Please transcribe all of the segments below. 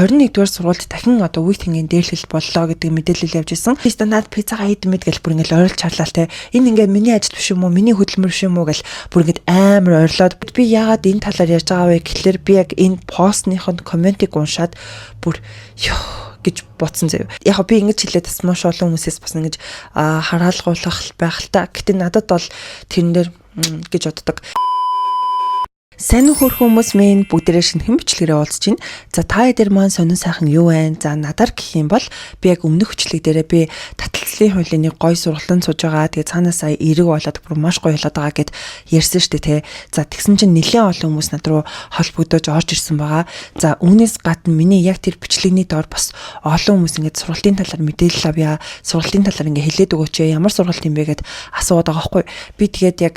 21-р сургуульд дахин одоо үе тэнгийн дээрлэл боллоо гэдэг мэдээлэл явж исэн. Стандарт пиццагаа идмэд гэл бүр ингээл ойрлж харлаа те. Энэ ингээ миний ажил биш юм уу? Миний хөдөлмөр биш юм уу гэл бүр ингээд амар ойрлоод би яагаад энэ талаар ярьж байгаа вэ гэхэлэр би яг энэ постныхонд комментиг уншаад бүр гэж бодсон заяа. Яг би ингэж хэлээд бас маш олон хүмүүсээс бас ингэж хараалгуулах байх л та. Гэтэ надад бол тэрэн дээр гэж боддог. Сайн хөрх хүмүүс минь бүгдээрээ шинэхэн бичлэгээрээ уулзж байна. За та эдэр маань сонин сайхан юу вэ? За надаар гэх юм бол би яг өмнөх бичлэг дээрээ би таталцлын хуулийн гой сургалтанд сууж байгаа. Тэгээ цаанаасаа эрэг болоод бүр маш гоё болоод байгаа гэд ярьсан шүү дээ, тэ. За тэгсэн чинь нэлээд олон хүмүүс над руу холбогдож орж ирсэн байгаа. За үүнээс гадна миний яг тэр бичлэгний доор бас олон хүмүүс ингэж сургалтын талаар мэдээлэл авъя. Сургалтын талаар ингэ хэлээд өгөөч. Ямар сургалт юм бэ гэд асууад байгаа байхгүй. Би тэгээд яг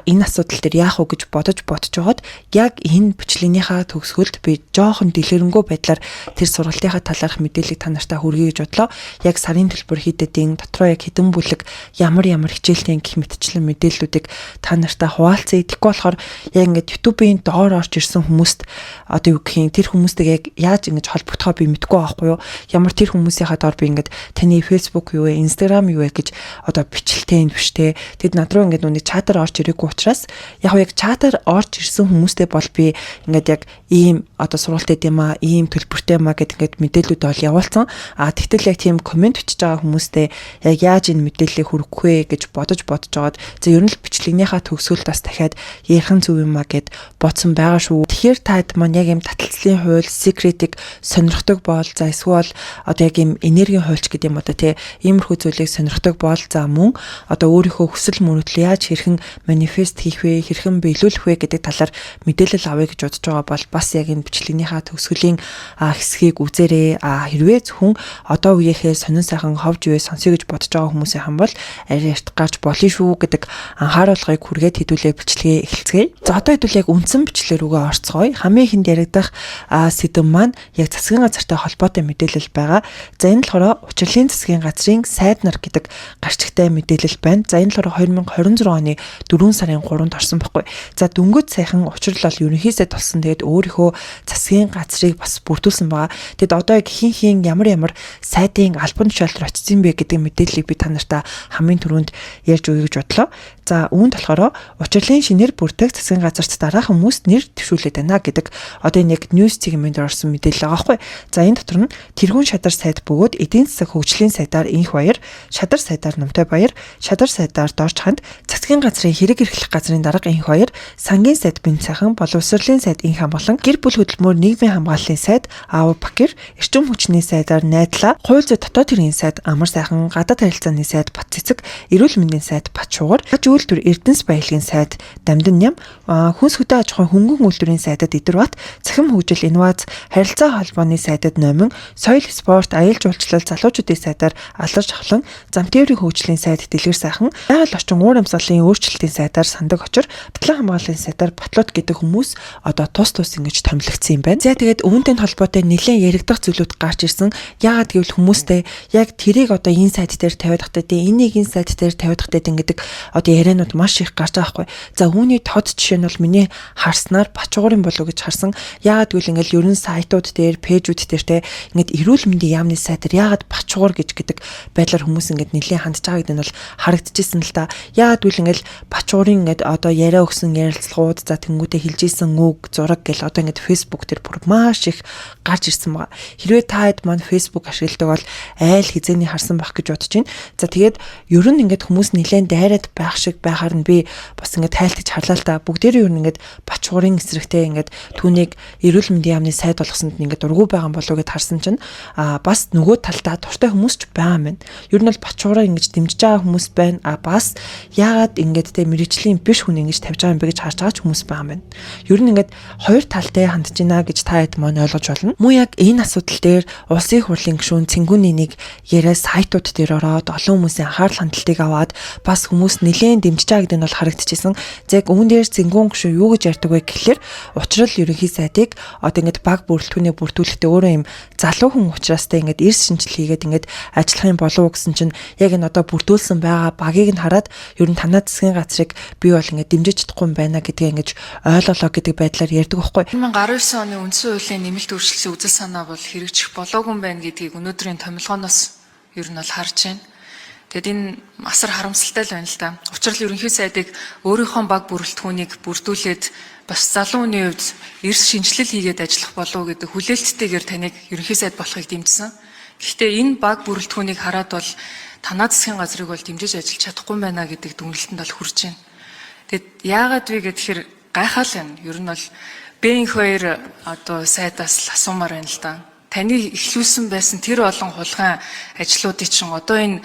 энэ асуудал дээр яах вэ гэж бодож байгаа. Яг энэ бичлэгийнхаа төгсгөлд би жоохон дэлгэрэнгүй байдлаар тэр сургалтынхаа талаарх мэдээллийг та нартай хүргэе гэж бодлоо. Яг сарын төлбөр хийдэдийн дотроо яг хэдэн бүлэг ямар хичээлтэй гэх мэтчлэн мэдээллүүдийг та нартай хуваалцъя. Тэгэхгүй болохоор яг ингээд YouTube-ийн доор орж ирсэн хүмүүст одоо юу гэх юм тэр хүмүүстэйг яг яаж ингэж холбогдохоо би мэдэхгүй байхгүй юу. Ямар тэр хүмүүсийнхаа доор би ингээд таны Facebook юу вэ, Instagram юу вэ гэж одоо бичлэлтэй энэ биш те. Тэгэд над руу ингээд нүний чатаар орж ирээгүй учраас яг чатаар орж ирсэн хүмүүстэй бол би ингээд яг ийм одоо сургалтын юм аа, ийм төлбөртэй юм аа гэдэг ингээд мэдээлүүд бол явуулсан. Тэгтэл яг тийм комент бичиж байгаа хүмүүстэй яг яаж энэ мэдээллийг хүргэх вэ гэж бодож жоод за ер нь л бичлэгнийхаа төгсгөлд бас дахиад ярих зүв юм аа гэд бодсон байгаа шүү. Тэгэхээр таад маань яг ийм таталцлын хууль, secret-ийг сонирхдаг бол за эсвэл одоо яг ийм энергийн хуульч гэдэг юм одоо тий иймэрхүү зүйлийг сонирхдаг бол за мөн одоо өөрийнхөө хүсэл мөрөөдөл яаж хэрхэн манифест хийх вэ, хэрхэн биелүүлэх вэ гэдэг талаар мэдээлэл авъя гэж бодож байгаа бол бас яг энэ бичлэгнийхаа төгсгөлийн хэсгийг үзээрэй. Хэрвээ зөвхөн одоо үеийнхээ сонин сайхан ховж үе сонсё гэж бодож байгаа хүмүүсийн хам бол арай эрт гарч болно шүү гэдэг анхааруулгыг хүргээд хэдүүлээ бичлэгээ эхэлцгээе. За одоо хэдүүл яг үндсэн бичлэг рүүгээ орцгоё. Хамгийн ихэнд яригдах сэдэв маань яг засгийн газартай холбоотой мэдээлэл байгаа. За энэ болохоор учрлын засгийн газрын сайд нар гэдэг гарчигтай мэдээлэл байна. За энэ болохоор 2026 оны 4 сарын 3-нд орсон байхгүй. За дөнгөж сайхан учрал бол ерөнхийдөө толсон. Тэгээд өөрийнхөө засгийн газрыг бас бүрдүүлсэн байгаа. Тэгэд одоо яг хин ямар сайдын албан тушаалд очсон бэ гэдэг мэдээллийг би та нартай хамгийн түрүүнд ярьж өгье гэж бодлоо. За үүнд болохоор учрлын шинээр бүрдэх засгийн газарт дараах хүмүүст нэр төвшүүлээд байна гэдэг одоо энэ яг ньюс сегмент орсон мэдээлэл байгаа байхгүй. За энэ дотор нь тэргүүн шадар сайд бөгөөд эдийн засаг хөгжлийн сайдаар Инх Баяр, шадар сайдаар Номтой Баяр, шадар сайдаар Дорж ханд, засгийн газрын хэрэг эрхлэх газрын дарга Инх Баяр, сангийн сайд Бэн Сайхан, боловсролын сайд Инх Амгалан, гэр бүл хөдөлмөр нийгмийн хамгааллын сайд Аав Бакир, эрчим хүчний сайдаар Найдлаа, хууль зүйн дотоод хэргийн сайд Амар Сайхан, гадаад харилцааны сайд Бат Цэцэг, эрүүл мэндийн сайд Бат Шугар, үйлдвэр Эрдэнэс баялагын сайд Дамдан Ням, хүнс хөдөө аж ахуйн хөнгөн үйлдвэрийн сайдад Идэрбат, цахим хөгжил инновац харилцаа холбооны сайдад Номин, соёл спорт аял жуулчлал залуучуудын сайдаар Алдарч Хавлан, зам тээврийн хөгжлийн сайд Дэлгэр Сайхан, байгаль орчин уур амьсгалын өөрчлөлтийн сайдаар Сандаг Очор, батлан хамгааллын сайдаар Батлууд гэдэг хүмүүс одоо тус ингэж томилогдсон юм байна. За тэгээд үүнтэй холбоотой нэлээд яригдах зүйлүүд гарч ирсэн. Яагаад гэвэл хүмүүстэй яг тэрийг одоо энэ сайд дээр тавиад хатад энийг энэ сайд дээр тавиад хатад гэдэг одоо ярианууд маш их гарч байгаа хгүй. За үүний тод жишээ нь бол миний харснаар Бачуурын болов гэж харсан. Яагаад гэвэл ингээл ерөн сайтууд дээр, пэйжүүд дээр те ингээд эрүүл мэндийн яамны сайдаар яагаад Бачуур гэж гэдэг байдлаар хүмүүс ингээд нэлээд хандж байгаа гэдэг нь бол харагдчихсэн л да. Яагаад гэвэл ингээл Бачуурын ингээд одоо яриа өгсөн ярилцлагууд за тэнгуүтэ хэлж исэн үг, зураг гэл одоо ингээд Facebook дээр бүр маш их гарч ирсэн байгаа. Хэрвээ та хэд маань Facebook ашигладаг бол айл хизээний харсан байх гэж бодож байна. За тэгээд ер нь ингээд хүмүүс нэлээд дайраад байх шиг байхаар нь би бас ингээд тайлтаж харлаа л та. Бүгдээрээ ер нь ингээд Бачуурын эсрэгтэй ингээд түүнийг эрүүл мэндийн яамны сайд болгосонд ингээд дургу байгаа болов гэд харсан чинь бас нөгөө талдаа дуртай хүмүүс ч байгаа юм байна. Ер нь бол Бачуураа ингэж дэмжиж байгаа хүмүүс байна. Бас яагаад ингээд тэ мэрэгжлийн биш хүн ингэж тавьж байгаа юм бэ гэж харж байгаа ч хүмүүс байгаа юм байна. Ер нь ингээд хоёр талтай хандж байна гэж та хэд маань ойлгож болно. Мөн яг энэ асуудал дээр улсын хурлын гишүүн Цэнгүүний нэг яриа сайтууд дээр ороод олон хүмүүсийн анхаарал хандалтыг аваад бас хүмүүс нэлээд дэмжиж байгаа гэдэг нь бол харагдчихсан. Яг үүн дээр Цэнгүүн гишүүн юу гэж ярьдаг вэ гэхэлэр учрал ерөнхий сайдыг одоо ингээд баг бүрэлдэхүүнээ бүрдүүлэхдээ өөрөө юм залуу хүн учраас ингээд эрс шинжил хийгээд ингээд ажиллах юм болов уу гэсэн чинь яг энэ одоо бүрдүүлсэн байгаа багийг нь хараад ер нь танаа засгийн газрыг би бол ингээд дэмжиж чадахгүй юм байна гэдгээ ингэж ойлголоо гэдэг байдлаар ярьдаг байхгүй. 2019 оны үндсэн хуулийн нэмэлт өөрчлөлтийн үзэл санаа бол хэрэгжих болоогүй юм байна гэдгийг өнөөдрийн томилгооноос ер нь бол харж байна. Тэгэд энэ асар харамсалтай л байна л да. Учир нь ерөнхий сайдыг өөрийнхөө баг бүрэлдэхүүнийг бүрдүүлээд бас залуу хүний хувьд эрс шинжилэл хийгээд ажиллах болов гэдэг хүлээлттэйгээр таныг ерөнхий сайд болохыг дэмжсэн. Гэхдээ энэ баг бүрэлдэхүүнийг хараад бол танаа засгийн газрыг бол дэмжиж ажиллаж чадахгүй байна гэдэг дүгнэлтэнд бол хүрч байна. Тэгэд яагаад вэ гэхээр гайхал байна. Ер нь бол Б2 одоо сайдаас л асуумаар байна л да. Таны эхлүүлсэн байсан тэр олон хулгайн ажлуудыг чинь одоо энэ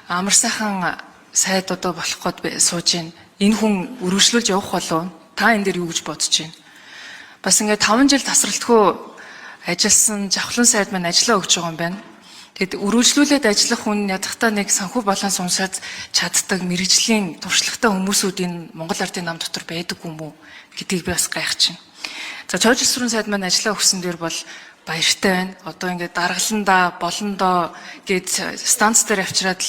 амар сайхан сайд одоо болох гээд сууж байна. Энэ хүн өргөжлүүлж явах болов? Та энэ дээр юу гэж бодож байна? Бас ингээд 5 жил тасралтгүй ажилласан жавхлан сайд маань ажиллаа өгч байгаа юм байна. Тэгэд өргөжлүүлээд ажиллах хүн ядахтаа нэг санхүү баланс уншаад чаддаг мэрэгжлийн туршлагатай хүмүүсүүд энэ Монгол Ардын нам дотор байдаг юм уу гэдгийг би бас гайхаж байна. За Чойжилсрын сайд маань ажиллаа өгсөн дээр бол баяртай байна. Одоо ингээд даргаландаа болондоо гээд станц дээр авчираад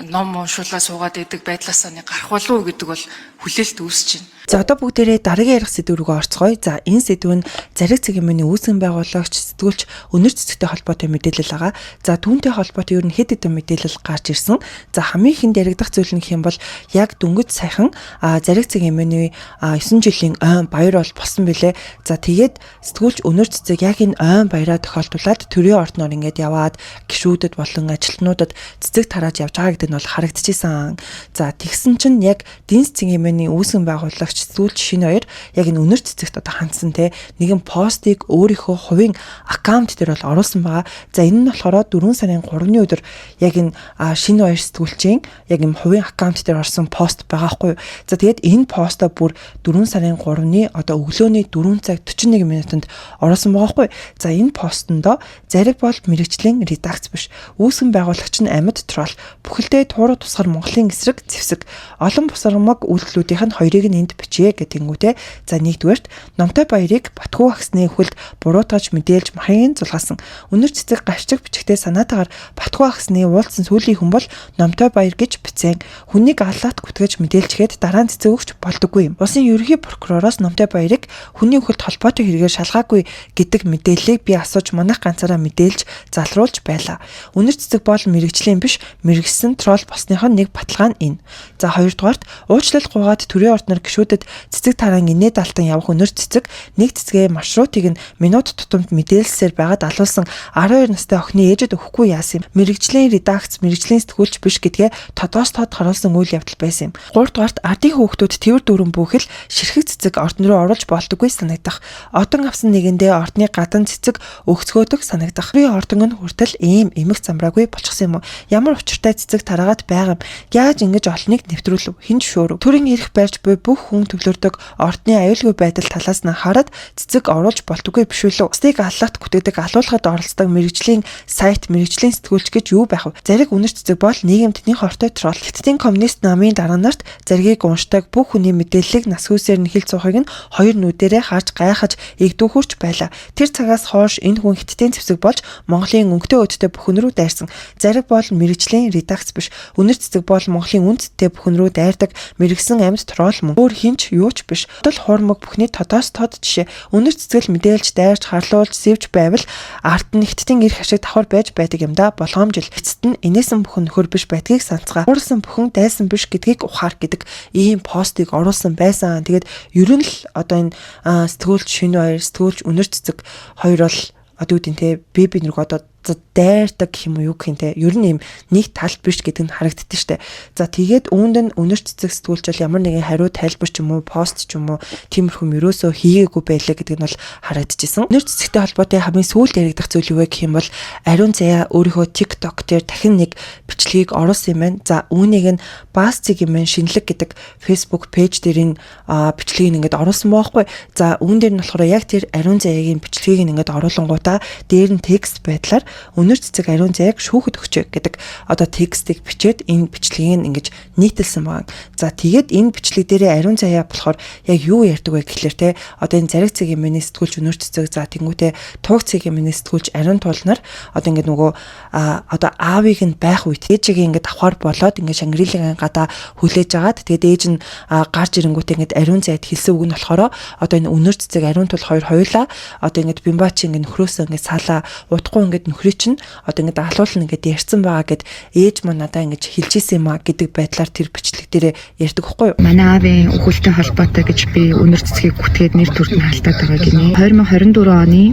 ном уншуулаа суугаад идэг байдлаасаа нэг гарах болов уу гэдэг бол хүлээлт үүсэж байна. За одоо бүгдээрээ дараагийн ярих сэдв рүү орцгоё. За энэ сэдв нь зариг цэгийн мөний үүсгэн байгуулагч сэтгүүлч өнөр цэцэгтэй холбоотой мэдээлэл байгаа. За түүнтэй холбоотой ер нь хэд хэдэн мэдээлэл гарч ирсэн. За хамгийн ихэнд яригдах зүйл нь гэх юм бол яг дөнгөж саяхан зариг цэгийн мөний 9 жилийн ойн баяр бол болсон билээ. За тэгээд сэтгүүлч өнөр цэцэг яг энэ ойн баяраа тохиолдуулаад төрийн ордноор ингээд яваад гишүүдэд болон ажилтнуудад цэцэг тарааж явж байгаа гэдэг нь бол харагдчихсан. За тэгсэн чинь яг Дэнс цэгийн мөний үүсгэн байгуулагч сэтгүүлч шинэ хоёр яг энэ өнөр цэцэгт одоо хандсан те нэгэн постыг өөрийнхөө хувийн аккаунт дээр бол оруулсан байгаа. За энэ нь болохоор 4 сарын 3-ны өдөр яг энэ шинэ хоёр сэтгүүлчийн яг энэ хувийн аккаунт дээр орсон пост байгаа хгүй. За тэгээд энэ постоо бүр 4 сарын 3-ны одоо өглөөний 4 цаг 41 минутанд оруулсан байгаа хгүй. За энэ постондоо зариг бол мэрэгжлийн редакц биш. Үүсгэн байгуулагч нь амьд трол бүхэлдээ тууруу тусгар Монголын эсрэг зэвсэг олон бусармаг үйлдэлүүдийн хоёрыг нь энд бичээ гэтэнгүүтээ. За нэгдүгээрт Номтой Баярыг Батхүү агсны хөлд буруутгаж мэдээлж махын зулгаасан. Өнөр цэцэг гавчиг бичгтээ санаатаагаар Батхүү агсны уулзсан сүүлийн хүн бол Номтой Баяр гэж бичсэн. Хүнийг аллаат гүтгэж мэдээлчгээд дараа нь цэцэг өгч болдоггүй юм. Улсын ерөнхий прокуророос Номтой Баярыг хүний хөлд холбоотой хэрэгээр шалгаагүй гэдэг мэдээллийг би асууж манайх ганцаараа мэдээлж залруулж байлаа. Өнөр цэцэг бол мэрэгжлийн биш, мэрэгсэн трол босныхоо нэг баталгаа нь энэ. За хоёрдугаарт уучлал гуйгаад төрийн ордноор гишүүдэд цэцэг тараан инээд алтан явах өнөр цэцэг нэг цэцгээ маршрутыг нь минут тутамд мэдээлсээр байгаад алуулсан 12 настай охины ээжэд өгөхгүй яасан юм. Мэрэгжлийн редакц, мэрэгжлийн сэтгүүлч биш гэдгээ тодоос тод харуулсан үйл явдал байсан юм. 3-дугаарт ардын хүүхдүүд тэвэр дүүрэн бүхэл ширхэг цэцэг ордон руу оруулж болдоггүй санагдах. Одон авсан нэгэндээ ордны гадна цэцэг өгцгөөдөг санагдах. Төрийн ордон нь хүртэл ийм эмх замраагүй болчихсон юм уу? Ямар учиртай цэцэг тараагаад байгаа юм? Яаж ингэж олныг нэвтрүүлв? Хин шүүрв? Төрийн эрх барьж буй бүх хүн төвлөрдөг ордны аюулгүй байдал талаас нь хараад цэцэг оруулж болтгүй биш үлээ. Цэцгийг аллаат гүтээдэг алуулахад оролцдог мэрэгжлийн сайт, мэрэгжлийн сэтгүүлч гэж юу байх вэ? Зариг өнөр цэцэг бол нийгэмдний хортой трол. Хятадын коммунист намын дараа нарт заргийг уншдаг бүх хүний мэдээллийг нас хүүсээр нь хил цуухыг нь хоёр нүдэрээ харж гайхаж игдүүхүрч байлаа. Тэр цагаас хойш энэ хүн Хятадын цэцэг болж Монголын өнгөтэй өдтэй бүхэн рүү дайрсан. Зариг бол мэрэгжлийн редакц биш. Өнөр цэцэг бол Монголын үндэстэй бүхэн рүү дайрдаг мэрэгсэн амьд трол мөн. Өөр хинч юуч биш. Тол хуурмаг бүхний тодоос тод жишээ. Өнөр цэцгэл мэдээлж дайрч харлуулж сэвж байвал арт нь Хятадын эрх ашиг давхар байж байдаг юм да. Болгоомжил. Эцэст нь инээсэн бүхэн нөхөр биш байдгийг санацгаа. Уурсан бүхэн дайсан биш гэдгийг ухаар гэдэг ийм постыг оруулсан байсан. Тэгээд ер нь л одоо энэ сэтгүүлч шинэ хоёр, сэтгүүлч өнөр цэцэг хоёр бол одоо үгүй те би нэг одоо дайрдаг гэх юм уу юу гэх юм те ер нь юм нэг тал биш гэдэг нь харагддаг штэ. За тэгээд үүнд нь өнөр цэцэг сэтгүүлч ямар нэгэн хариу тайлбар ч юм уу пост ч юм уу тиймэрхүү ерөөсөө хийгээгүй байлаа гэдэг нь бол харагдчихсан. Өнөр цэцэгтэй холбоотой хамгийн сүүлд яригдах зүйл юу вэ гэх юм бол Ариун Заяа өөрийнхөө TikTok дээр дахин нэг бичлэгийг оруулсан юм байна. За үүнийг нь Бас цэгийн мэн шинэлэг гэдэг Facebook пэйж дээр энэ бичлэгийг ингээд оруулсан байхгүй. За үүн дээр нь болохоор яг тэр Ариун Заяагийн бичлэгийг ингээд оруулангуудаа дээр нь текст байдлаар өнөр цэцэг ариун зайг шүүхэд өгчээ гэдэг одоо текстийг бичээд энэ бичлэгийг ингэж нийтэлсэн байна. За тэгээд энэ бичлэг дээрээ ариун заяа болохоор яг юу ярьдаг вэ гэхлээр те одоо энэ зариг цэгийн миний сэтгүүлч өнөр цэцэг за тэнгуүтээ туг цэгийн миний сэтгүүлч ариун туулнаар одоо ингэ нөгөө одоо аавыг нь байх үед ээжийг ингэ давхаар болоод ингэ Шангрилагын гадаа хүлээж агаад тэгээд ээж нь гарч ирэнгүүтээ ингэ ариун зайд хэлсэн үг нь болохоор одоо энэ өнөр цэцэг ариун тул хоёр хоёулаа одоо ингэ бимбач ингэ нөхрөөсөө ингэ салаа удахгүй ингэ нөхрий чинь одоо ингэ алуулна ингэ ярьсан байгаа гэд ээж маань надаа ингэ хэлж ийсэн юм а гэдэг байдлаар тэр бичлэг дээр ярьдаг байхгүй юу? Манай аавын өхөлтэй холбоотой гэж би өнөр цэцгийг гүтгээд нэр төрд нь халтаад байгаа гинэ. 2024 оны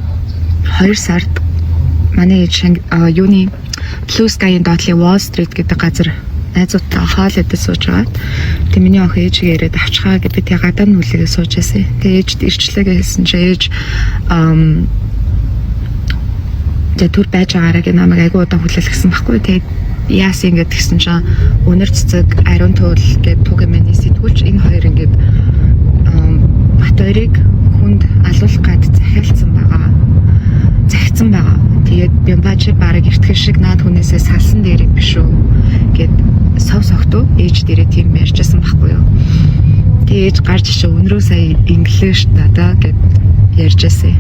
2 сард манай ээж юуны Blue Sky-ийн доотлын Wall Street гэдэг газар найзуудтай хаалт сууж байгаа. Тэгээ миний охин ээжигээ яриад авчгаа гэдэг тэгээ гадаа нь хүлээгээ сууж байсан. Тэгээ ээж ирчлээгээ хэлсэн чи ээж тэгээ түр байж байгаараа гэ намайг айгуу удаа хүлээлгэсэн байхгүй. Тэгээ яас ингэж гисэн чинь өнөр цэцэг ариун туул гэдэг туг эмэний сэтгүүлч энэ хоёр ингэж бат хоёрыг хүнд алуулах гад захиалцсан байгаа. Тэгээд бямбач бараг эртгэл шиг наад хүнээсээ салсан дээрээ биш үү гэд сов согтуу ээж дээрээ тийм ярьжсэн байхгүй юу. Тэгээ ээж гарч ишээ өнрөө сая инглиш надаа гэд ярьжсэн.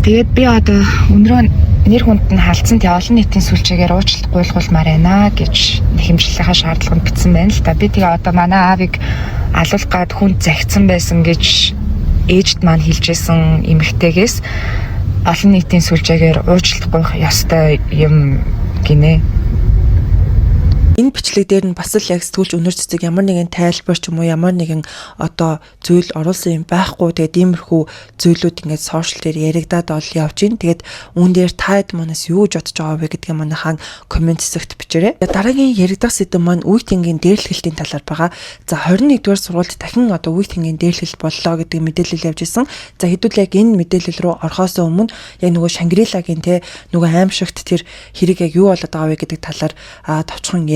Тэгээд би одоо өнрөө нэр хүнд нь халдсан тий олон нийтийн сүлжээгээр уучлалт гуйлгуулмаар байна гэж хэмжлэлийнхаа шаардлаганд бичсэн байна л да. Би тэгээ одоо манай аавыг алуулах гад хүнд захицсан байсан гэж ээжд маань хэлжсэн эмэгтэйгээс олон нийтийн сүлжээгээр уучлалт гуйх ёстой юм гинэ. Энэ бичлэг дээр нь бас л яг сэтгүүлч өнөр цэцэг ямар нэгэн тайлбар ч юм уу ямар нэгэн одоо зүйл оруулсан юм байхгүй. Тэгээд иймэрхүү зүйлүүд ингээд сошиал дээр яригадаад ол явж гин. Тэгээд үүн дээр таад манаас юу ч бодож байгаа вэ гэдгийг манайхан комент хэсэгт бичээрэй. Дараагийн яригдах сэдэв маань үеийнгийн дээрлэхэлтийн талаар байгаа. За 21-р сургуульд дахин одоо үеийнгийн дээрлэл боллоо гэдэг мэдээлэл явж исэн. За хэдүүл яг энэ мэдээлэл рүү орохоос өмнө яг нөгөө Шангрилагийн те нөгөө аимшигт тэр хэрэг яг юу болоод байгаа вэ гэдэг талаар товчхон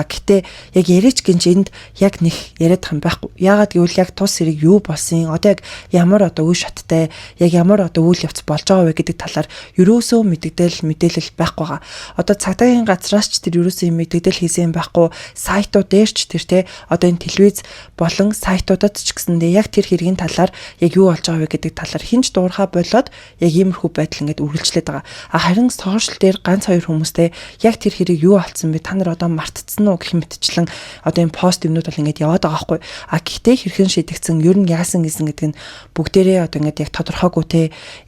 гэтээ яг яриач гинж энд яг нэг яриад байгаа юм байхгүй. Яагаад гэвэл яг тус хэрэг юу болсон, одоо яг ямар одоо үе шаттай, яг ямар одоо үйл явц болж байгаа вэ гэдэг талаар ерөөсөө мэдээлэл байхгүй байгаа. Одоо цагдаагийн газраас ч тэр ерөөсөө мэдээлэл хийсэн байхгүй, сайтууд дээр ч тэр те одоо энэ телевиз болон сайтуудад ч гэсэндээ яг тэр хэргийн талаар яг юу болж байгаа вэ гэдэг талаар хинч дуурхаа болоод яг иймэрхүү байдал ингээд үргэлжлээд байгаа. Харин сошиал дээр ганц хоёр хүмүүстэй яг тэр хэрэг юу болсон бэ? Та нар одоо мартцсан уу гэх мэтчлэн одоо энэ пост юмнууд бол ингээд яваад байгаа байхгүй. Гэхдээ хэрхэн шийдэгдсэн, ер нь яасан гэсэн гэдэг нь бүгдээрээ одоо ингээд яг тодорхойгүй те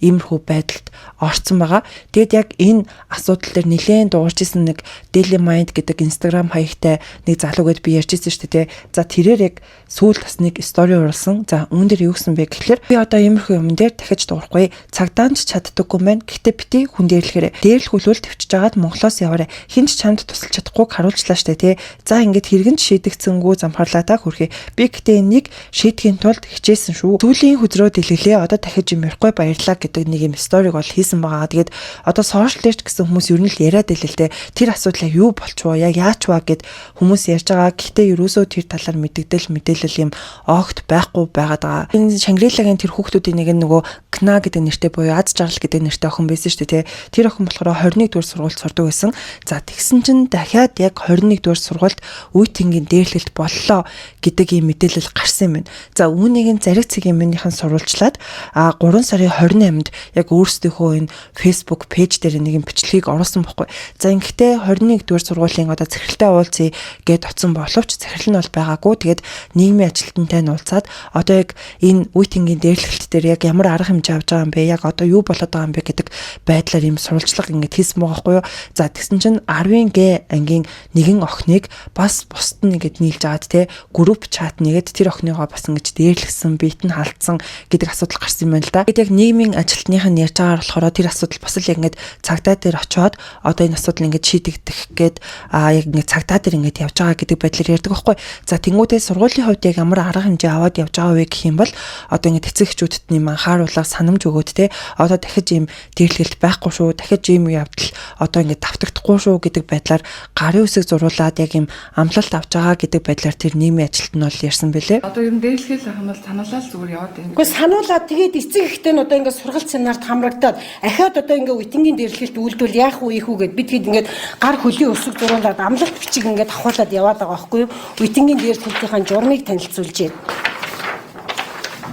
иймэрхүү байдалд орцсон байгаа. Тэгэд яг энэ асуудал дээр нэлээд дуурч исэн нэг Daily Mind гэдэг Instagram хаягтай нэг залуугээд би ярьжсэн шүү дээ те. За тэрээр яг сүүл бас нэг стори оруулсан. За үүн дээр юу гэсэн бэ гэхэлэр би одоо иймэрхүү юм дээр дахиж дуурахгүй. Цагдаанч чаддаггүй мэн. Гэхдээ бити хүн дээрлэхээрээ. Дээрлэхүүлвэл төвчж агаад Монголоос яваарэ. Хинч чамд тусалж чадахгүй харуулчлаа штэ те. За ингээд хэрэгэн шийдэгцэнгүү замхарлаа та хүрхээ. Би гэтээ энийг шийдэхийн тулд хичээсэн шүү. Сүүлийн хөзрөө дэлгэлээ одоо дахиж юм ярихгүй баярлаа гэдэг нэг юм сториг бол хийсэн байгаа. Тэгээд одоо сошиал дээр ч гэсэн хүмүүс ер нь л яриад илээ л те. Тэр асуудлаа юу болчихвоо яг яач ваа гэд хүмүүс ярьж байгаа. Гэхдээ ерөөсөө тэр талаар мэдээлэл юм огт байхгүй байгаад байгаа. Энэ Шангрилагийн тэр хүүхдүүдийн нэг нөгөө Кна гэдэг нэртэй буюу Аз жаргал гэдэг нэртэй охин байсан шүү дээ те. Тэр охин болохоор 21 дугаар сургуульд сурдаг байсан. За тэгсэн чинь дахиад яг 21 дугаар сургуульд үеийнгийн дээрлэлт боллоо гэдэг ийм мэдээлэл гарсан юм байна. За үүнийг зариг цэгийн минийхэн сурвалжлаад 3 сарын 28-нд яг өөрсдийнхөө энэ Facebook пэйж дээр нэг юм бичлэгийг оруулсан байхгүй. За ингэхдээ 21 дугаар сургуулийн одоо захиралтай уулзъя гэд оцсон боловч захирал нь бол байгаагүй. Тэгээд нийгмийн ажилтнтай нь уулзаад одоо яг энэ үеийнгийн дээрлэлт дээр яг ямар арга хэмжээ авч байгаа юм бэ? Яг одоо юу болоод байгаа юм бэ гэдэг байдлаар ийм сурвалжлага ингэ хийсэн байгаа байхгүй юу? За тэгсэн чинь 10-ын Г ангийн нэгэн охиныг бас бусд нь ингэж нийлж аваад те групп чат нэгэд тэр охиныгоо бас ингэж дээрлэгсэн, биет нь халтсан гэдэг асуудал гарсан юм байна л да. Тэгэд яг нийгмийн ажилтных нь ярьж байгаагаар болохоор тэр асуудал бас л яг ингэж цагдаа дээр очиод одоо энэ асуудал ингэж шийдэгдэх гээд яг ингэ цагдаа дээр ингэж явж байгаа гэдэг байдлаар ярьдаг байхгүй. За тэнгуүдээ сургуулийн хувьд яг ямар арга хэмжээ аваад явж байгаа вэ гэх юм бол одоо ингэ эцэгчүүдэд нэм анхааруулга санамж өгөөд те одоо дахиж ийм дээрлэлт байхгүй шүү, дахиж ийм явдал одоо ингэ давтагдахгүй шүү гэдэг байдлаар гарын үсэг зурвал ажиллаад яг юм амлалт авч байгаа гэдэг байдлаар тэр нийгмийн ажилт нь бол ярьсан бэлээ. Одоо ер нь дээрлэхэл ах нь бол сануулаад зүгээр яваад байна. Гэхдээ сануулаад тэгээд эцэг ихтэй нь одоо ингээд сургалт семинарт хамрагдаад ахаад одоо ингээд үтэнгийн дээрлэхэлд үйлдвэл яах вэ ийхүү гэд бид хэд ингээд гар хөлийн өсөг зуруулаад амлалт бичиг ингээд авахуулаад яваад байгаа байхгүй юу? Үтэнгийн дээрлэхэлтийн журмыг танилцуулж байна.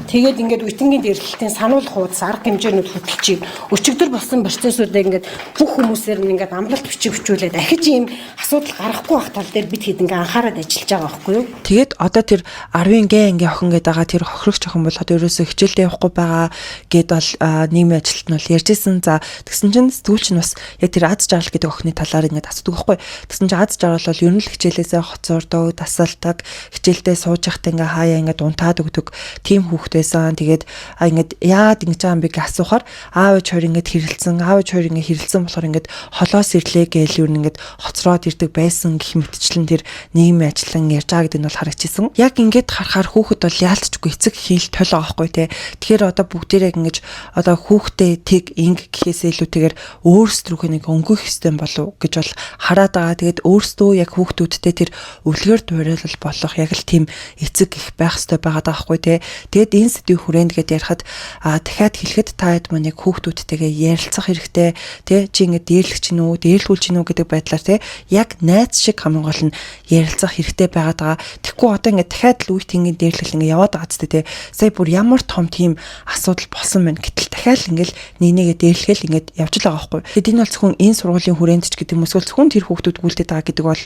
Тэгээд ингээд үтэнгийн дээрлэлтийн сануулах хуудас арга хэмжээнүүд хөтөлж байна. Өчигдөр болсон процессуудаа ингээд бүх хүмүүсээр нь ингээд амлалт бичиг өчүүлээд дахиж ийм асуудал гарахгүй байх тал дээр бид хэд ингээд анхаарал ажиллаж байгаа байхгүй юу? Тэгээд одоо тэр 10-ын гээ ингээ охин гэдэг байгаа тэр хохирогч охин бол одоо ерөөсөө хичээлдээ явахгүй байгаа гэд бол нийгмийн ажилт нь бол ярьжсэн. За тэгсэн чинь сэтгүүлч нь бас яг тэр аз жаргал гэдэг охины талаар ингээд асуудаг байхгүй. Тэгсэн чинь аз жаргал бол ер нь л хичээлээсээ хоцордог, тасалдаг, хичээлдээ сууж явахдаа ингээ хаяа ингээд унтаад өгдөг тийм хүүхэд байсан. Тэгээд ингээд яагаад ингэж байгаа юм бэ гэж асуухаар аав ээж хоёр ингээд хэрэлцэн, аав ээж хоёр ингээд хэрэлцэн болохоор ингээд холоос ирлээ гээл юу ингээд хоцроод ирдэг байсан гэх мэтчлэн тэр нийгмийн ажиллан ярьж байгаа гэдэг нь бол харагдчихсан. Яг ингээд харахаар хүүхэд бол яалтчгүй эцэг хийл тойл байгаа байхгүй те. Тэгэхээр одоо бүгдээрээ ингэж одоо хүүхдээ тэг инг гэхээсээ илүүтэйгээр өөрсдөө нэг өнгөх систем болов гэж бол хараад байгаа. Тэгээд өөрсдөө яг хүүхдүүдтэй тэр өвлгөр дуурайлал болох яг л тийм эцэг их байх хэрэгтэй байгаа даахгүй те. Тэгээд энэ сэдвийн хүрээнд гээд ярихад дахиад хэлэхэд та хэд маань яг хүүхдүүдтэйгээ ярилцах хэрэгтэй тий чи ингэ дээрлэх чинь үү дээрлгүүл чинь үү гэдэг байдлаар тий яг найз шиг хамгийн гол нь ярилцах хэрэгтэй байгаад байгаа. Тэгэхгүй одоо ингэ дахиад л үеийн тэнгийн дээрлэл ингэ яваад байгаа ч тий сая бүр ямар том тийм асуудал болсон байна гэтэл дахиад л ингээл нэгээ дээрлэхэл ингээд явж л байгаа байхгүй. Тэгэд энэ бол зөвхөн энэ сургуулийн хүрээнд ч гэдэг юм эсвэл зөвхөн тэр хүүхдүүд гүйлдэд байгаа гэдэг бол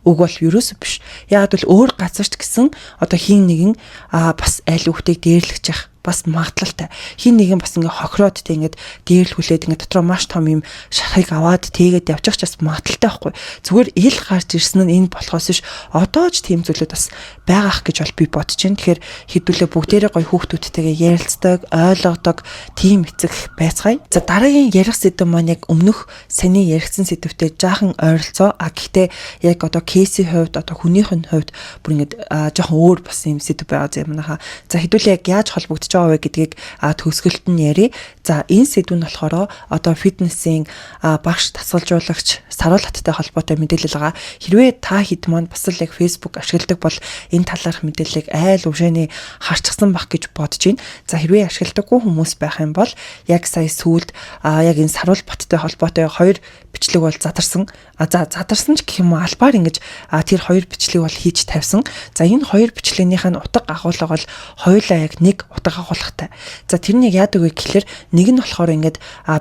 үг бол ерөөсөө биш. Яг л өөр газарч гэсэн одоо хин нэгэн бас аль хүүхдийг дээрлэж явах бас магадлалтай. Хин нэгэн бас ингээ хохироод тэ ингээд дээрлүүлээд ингээ дотроо маш том юм шахыг аваад тэгээд явчих ч бас магадлалтай байхгүй. Зүгээр ил гарч ирсэн нь энэ болохоос ш одоо ч тийм зүйлүүд бас байгаах гэж бол би бодож байна. Тэгэхээр хэдүүлээ бүгдээрээ гоё хүүхдүүдтэйгээ ярилцдаг, ойлгодог тийм эцэг байцгаая. За дараагийн ярих сэдв маань яг өмнөх саний яригдсан сэдвтэй жаахан ойролцоо. Гэхдээ яг одоо кейсийн хувьд одоо хүнийх нь хувьд бүр ингээд жоохон өөр бас юм сэдв байгаа юм наа. За хэдүүлээ яг яаж холбогдож байгаа вэ гэдгийг төгсгөлт нь яри. За энэ сэдв нь болохоор одоо фитнесийн багш тасгалжуулагч Саруул Хаттай холбоотой мэдээлэл байгаа. Хэрвээ та хэд маань бас л яг Facebook ашигладаг бол энэ талаарх мэдээллийг айл өвшөөний харчихсан байх гэж бодож байна. За хэрвээ ашигладаггүй хүмүүс байх юм бол яг сая сүүлд яг энэ Саруул Баттай холбоотой хоёр бичлэг бол задарсан. Задарсан ч гэх юм уу албаар ингэж тэр хоёр бичлэг бол хийж тавьсан. За энэ хоёр бичлэгнийх нь утга агуулга бол хоёулаа яг нэг утга агуулгатай. За тэрнийг яадаг вэ гэхэлэр нэг нь болохоор ингээд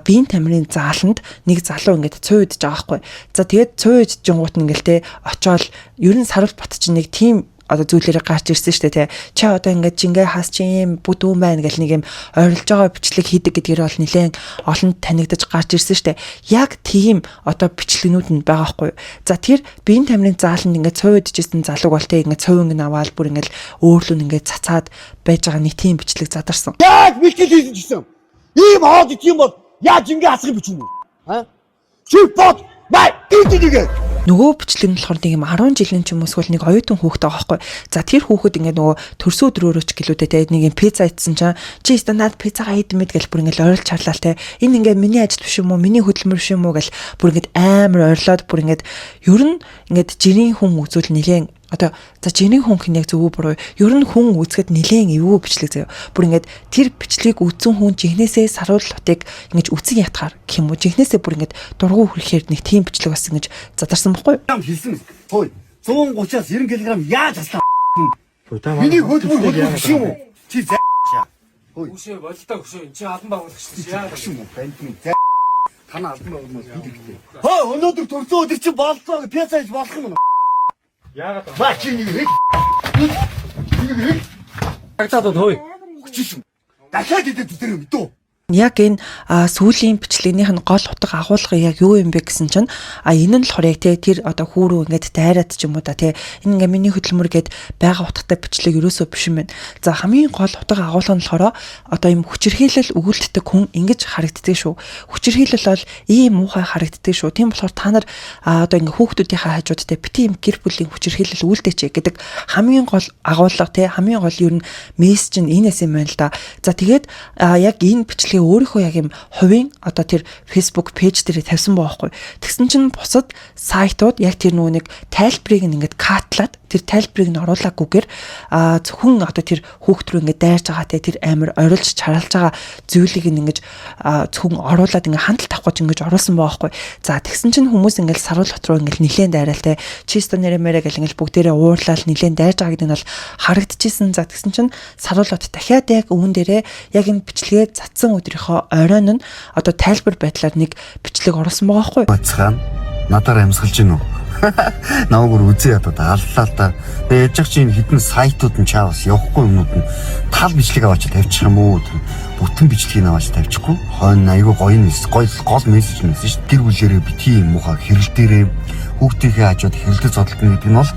биеийн тамирын зааланд нэг залуу ингээд цуй идэж байгаа байхгүй. За тэгээд цуй идэж жингуут нь ингээл те очоод ер нь Саруул Бат чинь нэг тийм одоо зүйлээрээ гарч ирсэн шүү дээ тий. Чи одоо ингээд жингээ хас чи юм бүдүүн байна гэл нэг юм ойрлож байгаа бичлэг хийдэг гэдгээр бол нэлээд олон танигдаж гарч ирсэн шүү дээ. Яг тийм одоо бичлэгнүүд нь байгаа байхгүй. За тэр биеийн тамирын зааланд ингээд цуй идчихсэн залууг бол тий ингээд цуй ингэ аваад бүр ингээд өөрлөө ингээд цацаад байж байгаа нэг тийм бичлэг задарсан. Яг бэлтгэл хийсэн гэсэн. Ийм хаад их юм бол яаж ингэ хасах биш юм бэ? Чи бод бай идэгээ. Нөгөө бичлэг нь болохоор нэг юм 10 жилийн ч юм уу эсвэл нэг оюутан хүүхэд байгаа байхгүй. За тэр хүүхэд ингээд нөгөө төрсөн өдрөөрөө ч гэлүүдээ нэг юм пицца идсэн чинь чи стандарт пиццагаа идмэд гэл бүр ингээд ойрлж чарлаа те. Энэ ингээд миний ажил биш юм уу? Миний хөдөлмөр биш юм уу гэл бүр ингээд амар ойрлоод бүр ингээд ер нь ингээд жирийн хүн үзүүл нилээн одоо за жирийн хүн хин яг зөв үү буруу ер нь хүн үзэхэд нилээн эвгүй бичлэг заяа. Бүр ингээд тэр бичлэгийг үзсэн хүн жихнээсээ Саруул Хотыг ингэж үцэн ятгаар гэх юм уу жихнээсээ бүр ингээд дургу хүрхээр нэг тийм бичлэг бас ингэж задарсан байхгүй. Хэлсэн. Хөөе 130-аас 90 кг яаж хаслаа? Миний хөдөлмөр биш юм уу? Чи заа. Хөөе. Өшөө болтой өшөө чи алан байгуулагч чи яа биш юм уу? Бандны заа. Танаа алан байгуулмаас хэлэхдээ. Хөөе өнөөдөр төрсөн өдөр чи боллоо пицца хийж болох юм уу? яагаад Ба чи нэг хэл. тагтаад хөөе Хүчиш. Дахиад идэх тэр юм дөө. Яг энэ сүүлийн бичлэгнийх нь гол утга агуулга яг юу юм бэ гэсэн чинь энэ нь болохоор яг тэр одоо хүүрүү ингээд дайраад ч юм уу да энэ ингээ миний хөдөлмөр гээд байгаа утгатай бичлэг ерөөсөө биш юм байна. За хамгийн гол утга агуулга нь болохоор одоо юм хүчирхийлэл өгүүлддэг хүн ингэж харагддаг шүү. Хүчирхийлэл бол ийм муухай харагддаг шүү. Тийм болохоор та нар одоо ингээ хүүхдүүдийнхээ хажуудтай бити юм гэр бүлийн хүчирхийлэл өгүүлдэж гэдэг хамгийн гол агуулга хамгийн гол ер нь мессеж нь энэс юм байна л да. За тэгээд яг энэ бичлэг тэгээ өөрийнхөө яг юм хувийн одоо тэр Facebook пэйж дээр тавьсан байгаа байхгүй. Тэгсэн чинь бусад сайтууд яг тэр нэг тайлбарыг ингээд катлаад тэр тайлбарыг нь оруулаагүйгээр зөвхөн одоо тэр хүүхд рүү ингээд дайрж байгаа те тэр амар орилж чаралж байгаа зүйлийг ингээд зөвхөн оруулаад ингээд хандлт авах гэж ингээд оруулсан байгаа байхгүй. За тэгсэн чинь хүмүүс ингээд саруул хот руу ингээд нилээн дайраал те чисто нэрмэрэ гэл ингээд бүгдээрээ уурлал нилээн дайрж байгааг нь бол харагдчихсэн. За тэгсэн чинь саруул хот дахиад яг өвөн дээрээ яг энэ бичлэгээ цацсан өдрийнхөө оройн нь одоо тайлбар байдлаар нэг бичлэг оруулсан байгаа байхгүй. Бацхан надаар амьсгалж гин үү? Наагаар үзээ ядаа аллаа та. Тэгээд яж чинь хідэн сайтууд нь чаавс явахгүй юмнууд нь тал бичлэг аваач тавьчих юм уу? Бүтэн бичлэгийг аваач тавьчихгүй. Хойно айгүй гоё гол мессеж нэсэн шүү дээ. Гэр бүлэрээ битгий муухай хэрэл дээрээ хүүхдийнхээ хажууд хэрэлдэж зодтолно гэдэг нь бол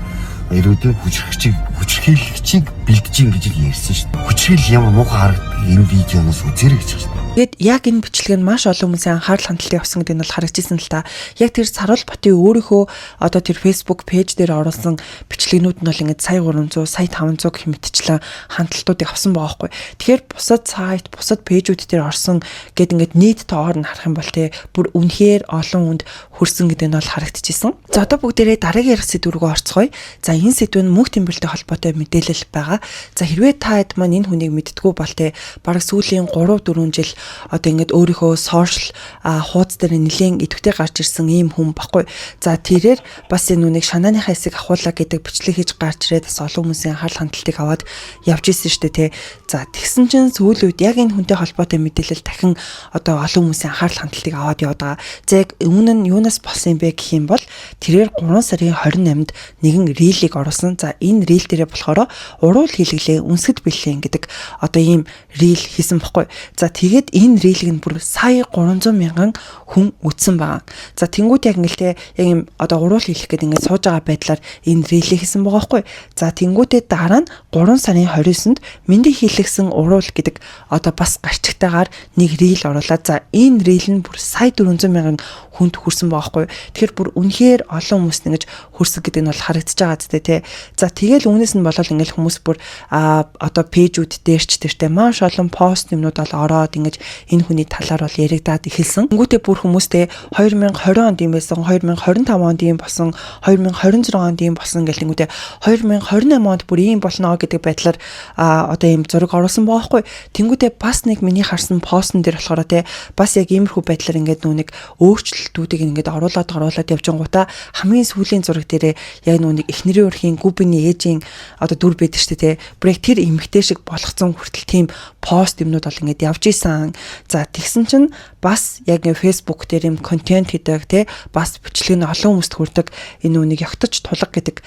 эрүүдийн хүчрхийлэгчийг бэлдэж ин гэж ярьсан шүү дээ. Хүчрхийл ямар муухай харагддаг энэ видеоноос үзэрэй гэж байна. Тэгэд яг энэ бичлэг нь маш олон хүмүүсийн анхаарал хандалтыг авсан гэдэг нь бол харагдчихсан л та. Яг тэр Саруул Батын өөрийнхөө одоо тэр Facebook пэйж дээр оруулсан бичлэгнүүд нь бол ингээд сая 300, сая 500 гэх мэтчлэн хандлтуудыг авсан байгаа байхгүй. Тэгэхээр бусад сайт, бусад пэйжүүд дээр орсон гэд ингээд нийт тоогоор нь харах юм бол те бүр үнэхээр олон хүнд хүрсэн гэдэг нь бол харагдчихсан. За одоо бүгдээрээ дараагийн ярих сэдв рүү орцгоё. За энэ сэдв нь мөнх тэмбэлтэй холбоотой мэдээлэл байгаа. За хэрвээ та хэд маань энэ хүнийг мэддэггүй бол те бараг сүүлийн 3-4 жил одоо ингээд өөрийнхөө сошиал хуудас дээр нэлээд идэвхтэй гарч ирсэн ийм хүн баггүй. За тэрээр бас энэ нүг шанааныхаа хэсэг ахуулаа гэдэг бичлэг хийж гарч ирээд бас олон хүмүүсийн анхаарал хандалтыг аваад явж исэн шүү дээ те. За тэгсэн чинь сүүлийн үед яг энэ хүнтэй холбоотой мэдээлэл дахин одоо олон хүмүүсийн анхаарал хандалтыг аваад яваад байгаа. За яг өмнө нь юунаас болсон юм бэ гэх юм бол тэрээр 3 сарын 28-нд нэгэн рилийг оруулсан. За энэ рил дээрээ болохоор уруул хийлгэлээ үнсгэд бэлэн гэдэг одоо ийм рил хийсэн баггүй. За тэгээд энэ рилийг нь бүр сая 300 мянган хүн үзсэн байгаа. За тэнгууд яг ингээл те яг юм одоо уруул хийх гэдэг ингээд сууж байгаа байдлаар энэ рилийг хийсэн байгаа байхгүй. За тэнгуудээ дараа нь 3 сарын 29-нд мэндийг хийлгсэн уруул гэдэг одоо бас гарчигтайгаар нэг рил оруулаад за энэ рил нь бүр сая 400 мянган хүнд хүрсэн байгаа байхгүй. Тэгэхээр бүр үнэхээр олон хүмүүс ингэж хүрсэн гэдэг нь бол харагдаж байгаа зү те. За тэгэл үүнээс нь болол ингээл хүмүүс бүр одоо пэйжүүд дээр ч тэртээ маш олон пост юмнууд бол ороод ингэж энэ хүний талаар бол яригадаад эхэлсэн. Тэнгүүтээ бүр хүмүүстэй 2020 онд юм байсан, 2025 онд ийм болсон, 2026 онд ийм болсон гэх тэнгүүтээ 2028 онд бүр ийм болно гэдэг байдлаар одоо ийм зураг оруулсан байгаа байхгүй. Тэнгүүтээ бас нэг миний харсан постн дээр болохоор те бас яг иймэрхүү байдлаар ингээд нүг өөрчлөлтүүдийг ингээд оруулаад явж гутаа хамгийн сүүлийн зураг дээрээ яг нүг эхнэрийн өрхийн гүбиний ээжийн одоо дүр байдаг шүү дээ те. Бүр тэр эмэгтэй шиг болгоцсон хүртэл тийм пост юмнууд бол ингээд явж исэн. За тэгсэн чинь бас яг Facebook дээр юм контент хийдэг те бас бичлэг нь олон хүмүүст хүрдэг энэ үнийг ягтаж тулга гэдэг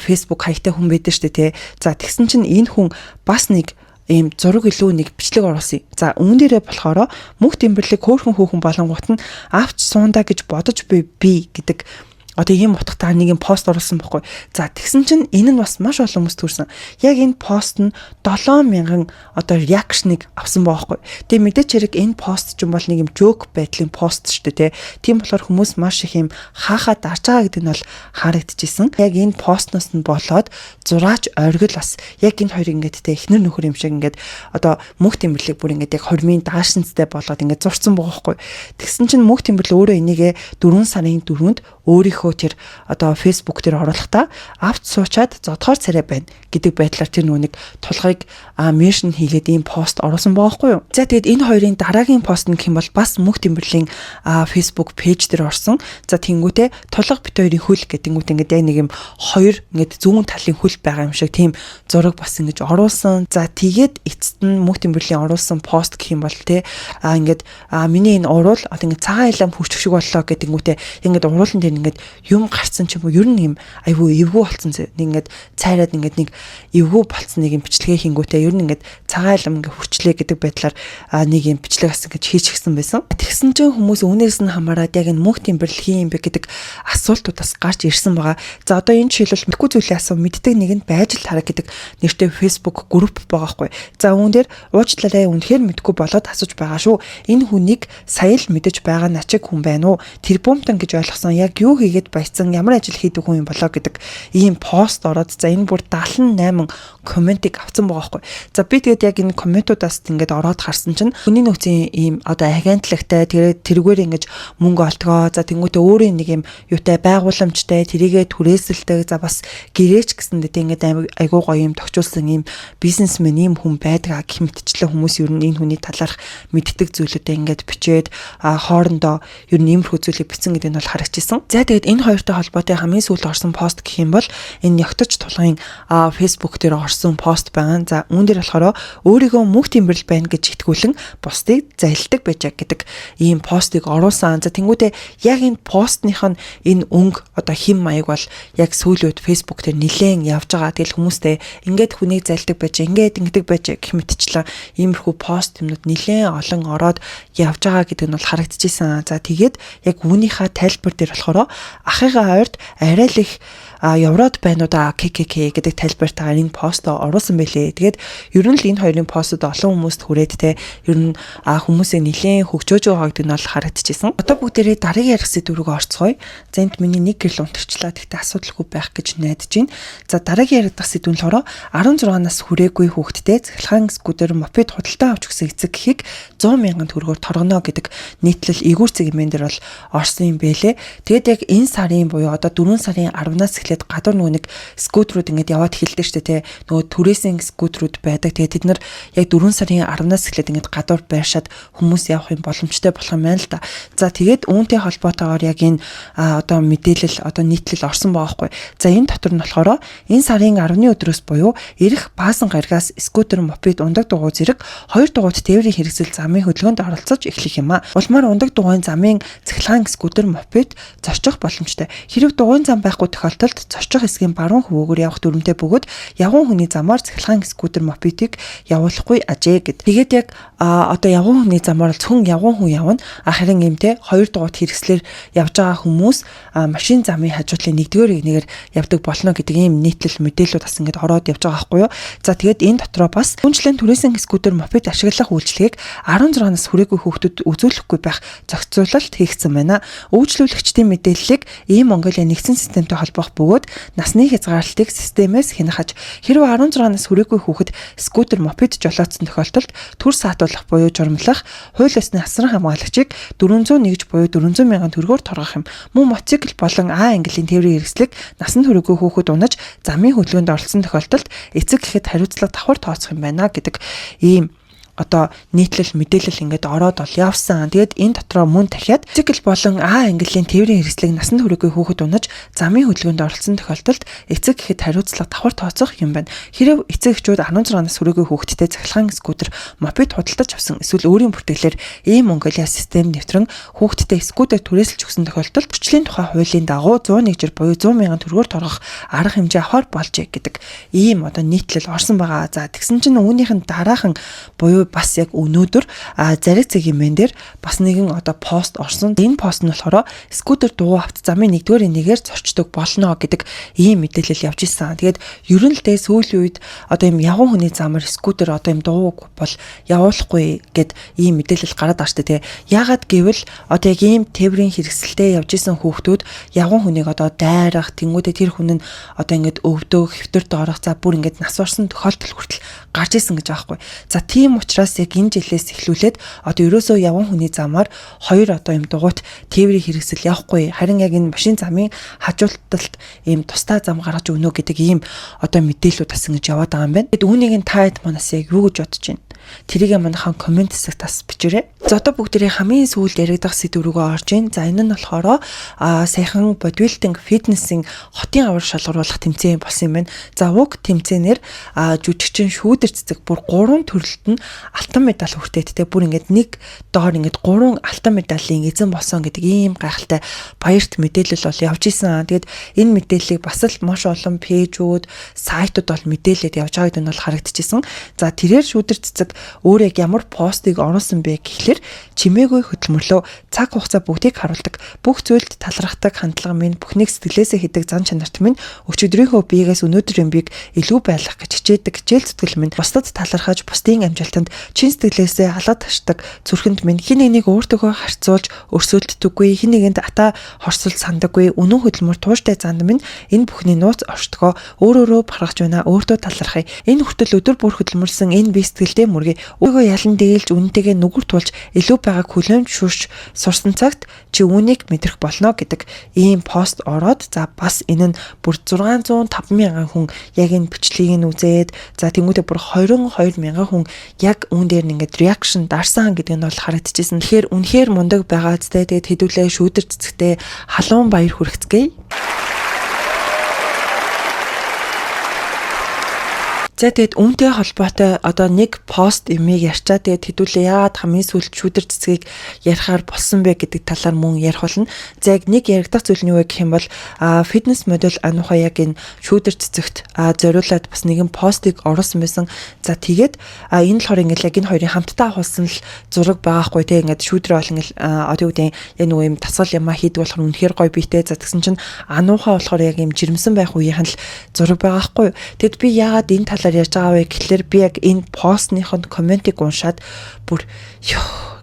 Facebook хаягтай хүн байдаг шүү дээ те. За тэгсэн чинь энэ хүн бас нэг ийм зураг илүү нэг бичлэг оруулсан. За үүн дээрээ болохоор мөнх тэмбэрлэг хөөхөн хүүхэн болонгууд нь авч суунда гэж бодож би гэдэг одоо ийм утгатай нэг юм пост оруулсан байхгүй. За тэгсэн чинь энэ нь бас маш олон хүмүүст хүрсэн. Яг энэ пост нь 7000 одоо реакшныг авсан байхгүй. Тэгээ мэдээч хэрэг энэ пост ч юм бол нэг юм жок байдлын пост шүү дээ те. Тийм болохоор хүмүүс маш их юм хаахаа дарж байгаа гэдэг нь бол харагдчихсэн. Яг энэ постноос нь болоод зураач оргил бас яг энэ хоёр ингээд те эхнэр нөхөр юм шиг ингээд одоо мөнх тэмбэрлэг бүр ингээд яг хормын даашинцтай болоод ингээд зурцсан байгаа байхгүй. Тэгсэн чинь мөнх тэмбэрлэг өөрөө энийгээ 4 сарын 4-нд өөрийнхөө тэр одоо Facebook дээр оруулахдаа авч суучаад зодхоор царай байна гэдэг байдлаар тэр нүг тулгыг меншн хийгээд ийм пост оруулсан байгаа байхгүй юу. За тэгээд энэ хоёрын дараагийн пост нь гэх юм бол бас мөнх тэмбэрлийн Facebook пэйж дээр орсон. За тэнгүүтээ тулга бит хоёрын хөл гэдэнгүүт ингээд яг нэг юм хоёр ингээд зүүн талын хөл байгаа юм шиг тийм зураг бас ингэж оруулсан. За тэгээд эцэст нь мөнх тэмбэрлийн оруулсан пост гэх юм бол те ингээд миний энэ уруул одоо ингээд цагаан илам хүчрэх шиг боллоо гэдэнгүүтээ ингээд уруулан дээр ингээд юм гарцсан ч юм уу ер нь юм айгүй эвгүй болцсон нэг ингээд цайраад ингээд нэг эвгүй болцсон нэг юм бичлэгээ хийнгүүтээ ер нь ингээд цагаан илам ингээд хүрчлээ гэдэг байдлаар нэг юм бичлэг бас ингэж хийчихсэн байсан. Тэгсэн чинь хүмүүс үүнээс нь хамаарад яг энэ мөнх тэмбэрлэгийн юм бэ гэдэг асуултуудаас гарч ирсэн байгаа. За одоо энэ жишээлбэл мэдгүй зүйлээ асуу мэддэг нэгэнд байж л хараа гэдэг нэртэй Facebook групп байгаа хгүй. За үүн дээр уучлаарай үнэхээр мэдгүй болоод асууж байгаа шүү. Энэ хүнийг сая л мэдэж байгаа начиг хүн байна уу? Тэр бумтан гэж ойлгосон яг юу хийгээд баяцсан ямар ажил хийдэг хүн юм болоо гэдэг ийм пост ороод за энэ бүр 78 комментиг авсан байгаа байхгүй. За би тэгээд яг энэ комментуудаас ингээд ороод харсан чинь хүний нөөцийн ийм одоо агентлагтай тэргээр ингэж мөнгө олдгоо. За тэнгуүтээ өөрийн нэг юм юутай байгууламжтай тэрийгэ түрээсэлдэг. За бас гэрээч гэсэндээ ингээд айгуу гоё юм тохижуулсан ийм бизнесмен ийм хүн байдаг гэх мэтчлэн хүмүүс ер нь энэ хүний талаарх мэддэг зүйлүүдээ ингээд бичээд хоорондоо ер нь иймэрхүү зүйлийг бичсэн гэдэг нь бол харагдчихсан. За тэгээд энэ хоёртой холбоотой хамгийн сүүлд орсон пост гэх юм бол энэ Нягтаж тулгын Facebook дээр орсон пост байгаа. За үүн дээр болохоор өөрийгөө мөнх тэмбэрэл байна гэж итгүүлэн бусдыг залилдаг байж гэдэг ийм постыг оруулсан. За тэнгуүдээ яг энэ постных нь энэ өнгө одоо хим маяг бол яг сүүлүүд Facebook дээр нилээн явж байгаа. Тэгэл хүмүүстэй ингээд хүнийг залилдаг байж ингээд ингэдэг байж гэх мэтчлэн иймэрхүү пост юмнууд нилээн олон ороод явж байгаа гэдэг нь бол харагдчихсан. За тэгээд яг үүнийхээ тайлбар дээр болохоор ахыгаа ойрд арай л их Еврод байна уу да ККК гэдэг тайлбартаар энэ постоо оруулсан байлээ. Тэгээд ер нь л энэ хоёрын постод олон хүмүүст хүрээд те ер нь хүмүүсээ нэлээд хөгжөөж байгаа гэдэг нь бол харагдчихсан. Одоо бүгдээрээ дараагийн ярих сэдв рүү орцгоё. За энд миний нэг гэрэл унтарчлаа. Тэгтээ асуудалгүй байх гэж найдаж байна. За дараагийн ярих сэдв нь болохоор 16-наас хүрээгүй хүүхэдтэй цахилгаан скутер мопед худалдаа авч өгсөн эцэг гэхийг 100,000 төгрөгөөр торгоно гэдэг нийтлэл ээгүүр цэгмэн дээр бол орсон юм байлээ. Тэгээд яг энэ сарын буюу одоо 4 сарын 10-наас гадуур нөгөө нэг скутерүүд ингээд яваад эхэлдэг шүү дээ, нөгөө түрээсийн скутерүүд байдаг. Тэгээд тэд нар яг 4 сарын 10-наас эхлээд ингээд гадуур байршаад хүмүүс явах юм боломжтой болох юм байна л да. За тэгээд үүнтэй холбоотойгоор яг энэ одоо мэдээлэл одоо нийтлэл орсон байгаа байхгүй. За энэ дотор нь болохоор энэ сарын 10-ны өдрөөс буюу ирэх баасан гаригаас скутер, мопед, ундаг дугуй зэрэг 2 дугуйт тээврийн хэрэгсэл замын хөдөлгөөнд оролцож эхлэх юм а. Улмаар ундаг дугуйн замын цахилгаан скутер, мопед зорчих боломжтой. Хэрэв дугуйн зам байхгүй тохиолдолд зорчих хэсгийн баруун хөвөөгөр явах дүрмтэй бөгөөд явган хүний замаар цахилгаан скутер мопедыг явуулахгүй ажээ гэд. Тэгээд яг одоо явган хүний замаар зөвхөн явган хүн явна. Харин иймтэй 2 дугуйт хэрэгслэр явж байгаа хүмүүс машин замын хажуутлын нэгдүгээр нэгнээр явдаг болно гэдэг ийм нийтлэл мэдээлүүд бас ингээд ороод явж байгаа байхгүй юу. За тэгээд энэ дотроо бас хүнчлэн түрээсийн скутер мопед ашиглах үйлчлэгийг 16-наас хүрээгүй хүүхдүүд үзүүлэхгүй байх зохицуулалт хийгдсэн байна. Үйлчлүүлэгчдийн мэдээллийг ийм Монголын нэгдсэн системтэй холбоох бөгөөд насны хязгаарлалтыг системээс хянахаж хэрвээ 16-наас хүрээгүй хүүхэд скутер мопед жолоодсон тохиолдолд төр саатуулах буюу журмлах хууль ёсны асран хамгаалагчийг 401 буюу 400,000 төгрөгөөр торгох юм. Мөн мотоцикл болон А английн тээврийн хэрэгслийг насанд хүрээгүй хүүхэд унаж замын хөдөлгөөнд оролцсон тохиолдолд эцэг гэхэд хариуцлага давхар тооцох юм байна гэдэг ийм одоо нийтлэл мэдээлэл ингээд ороод ол явсан. Тэгээд энэ дотроо мөн дахиад цикл болон А английн тээврийн хэрэгслийг насанд хүрээгүй хүүхэд унаж замын хөдөлгөөнд оролцсон тохиолдолд эцэг гэхэд хариуцлага давхар тооцох юм байна. Хэрэв эцэг эхчүүд 16-наас хүрээгүй хүүхэдтэй цахилгаан скутер мопед худалдаж авсан эсвэл өөрийн бүртгэлээр ийм Монголиа систем нэвтрэн хүүхэдтэй скутер түрээсэлж өгсөн тохиолдолд хүчлийн тухай хуулийн дагуу 101 жир буюу 100,000 төгрөгөөр торгох арга хэмжээ авахар болжээ гэдэг ийм одоо нийтлэл орсон байгаа. За тэгсэн чинь үүнийх нь дараахан буюу бас яг өнөөдөр зариг цагийн мен дээр бас нэгэн одоо пост орсон. Энэ пост нь болохоор скутер дуу авт замын 1-р нэгээр зорчдог болно гэдэг ийм мэдээлэл явж исэн. Тэгээд ерөн л дээ сүүлийн үед одоо юм явган хүний замаар скутер одоо юм дуу бол явуулахгүй гэд ийм мэдээлэл гараад байгаа шүү дээ. Яагаад гэвэл одоо яг ийм тээврийн хэрэгсэлтэй явж исэн хүүхдүүд явган хүнийг одоо дайрах, тэнгуүдээ тэр хүн нь одоо ингээд өвдөө, хэвтэрд орох, за бүр ингээд нас орсон тохиолдол хүртэл гарч исэн гэж байгаа хгүй. За тийм учраас яг энэ жилээс эхлүүлээд одоо ерөөсөө явган хүний замаар 2 одоо юм дугуйт тээврийн хэрэгсэл явахгүй. Харин яг энэ машин замын хажуулталд ийм тусдаа зам гаргаж өгнө гэдэг ийм одоо мэдээлүүд бас ингэж яваад байгаа юм байна. Тэгэд үүнийг нь та хэд манаас яг юу гэж бодож байна? Тэрийг манайхан комент хэсэгт бас бичээрэй. За одоо бүгдээрээ хамгийн сүүлд яригдах сэдв рүүгээ орж ийн. За энэ нь болохоор саяхан бодибилдинг фитнесийн хотын авар шалгаруулах тэмцээн болсон юм байна. За уг тэмцээнээр жүжигчин шүүдэр цэцэг бүр 3 төрөлд нь алтан медаль хүртээдтэй. Бүр ингээд нэг доор ингээд 3 алтан медалийн эзэн болсон гэдэг ийм гайхалтай баярт мэдээлэл бол явж исэн. Тэгэд энэ мэдээллийг бас л маш олон пэйжүүд, сайтууд бол мэдээлээд явж байгааг нь бол харагдчихсан. За тэрээр шүүдэр цэцэг өөр яг ямар постыг оруулсан бэ гэхлээр чимээгүй хөдөлмөрлөө цаг хугацаа бүгдийг харуулдаг. Бүх зүйлд талархдаг хандлага минь бүхнийг сэтгэлээсээ хийдэг зан чанарт минь өчигдрийнхөө биегээс өнөөдрийн биег илүү байлгах гэж хичээдэг хичээл зүтгэл минь бусдад талархаж бусдын амжилтанд чин сэтгэлээсээ алаад ташдаг зүрхэнд минь хин нэгнийг өөртөөгөө харьцуулж өрсөлддөггүй, хин нэгэнд ата хорсол сандаггүй, үнэн хөдөлмөр тууштай занд минь энэ бүхний нууц оршдгоо өөрөөрөө баргаж байна, өөртөө талархая. Энэ хүртэл өдөр бүр хөдөлмөрсөн энэ бие сэтгэлдээ мөргий. Өөрийгөө ялан дээлж үнэнтэйгээ нүгүр тулж илүү байгааг хүлээн зөвшөөрч сурсан цагт чи үүнийг мэдрэх болно гэдэг ийм пост ороод за бас энэ нь бүр 605,000 хүн яг энэ бичлэгийг нь үзээд за тэмүүтэ бүр 22,000 хүн яг үүн дээр нь ингээд реакшн дарсан гэдэг нь бол харагдчихсэн. Тэгэхээр үнэхээр мундаг байгаа зү тэгээд хэдүүлээ шүүдэр цэцэгтэй халуун баяр хүргэцгээе. За тэгээд үүнтэй холбоотой одоо нэг пост имийг ярьчаа тэгээд хэдүүлээ яагаад хамгийн сүүлд шүүдэр цэцгийг ярихаар болсон бэ гэдэг талаар мөн ярих болно. За яг нэг яригдах зүйл нь юу вэ гэх юм бол фитнес модель ануха яг энэ шүүдэр цэцэгт зориулаад бас нэгэн постыг оруулсан байсан. За тэгээд энэ болохоор ингээл яг энэ хоёрын хамтдаа авахсан л зураг байгаа хгүй те ингээд шүүдрээ бол ингээл одоо юу гэдэг яг нөгөө юм тасгал ямаа хийдэг болохоор үнэхээр гоё биетэй. За тэгсэн чинь ануха болохоор яг юм жирэмсэн байх үеийнхэн л зураг байгаа хгүй. Тэгэд би яагаад энэ талаар яаж байгаа вэ гэхэлэр би яг энэ постныхонд комментиг уншаад бүр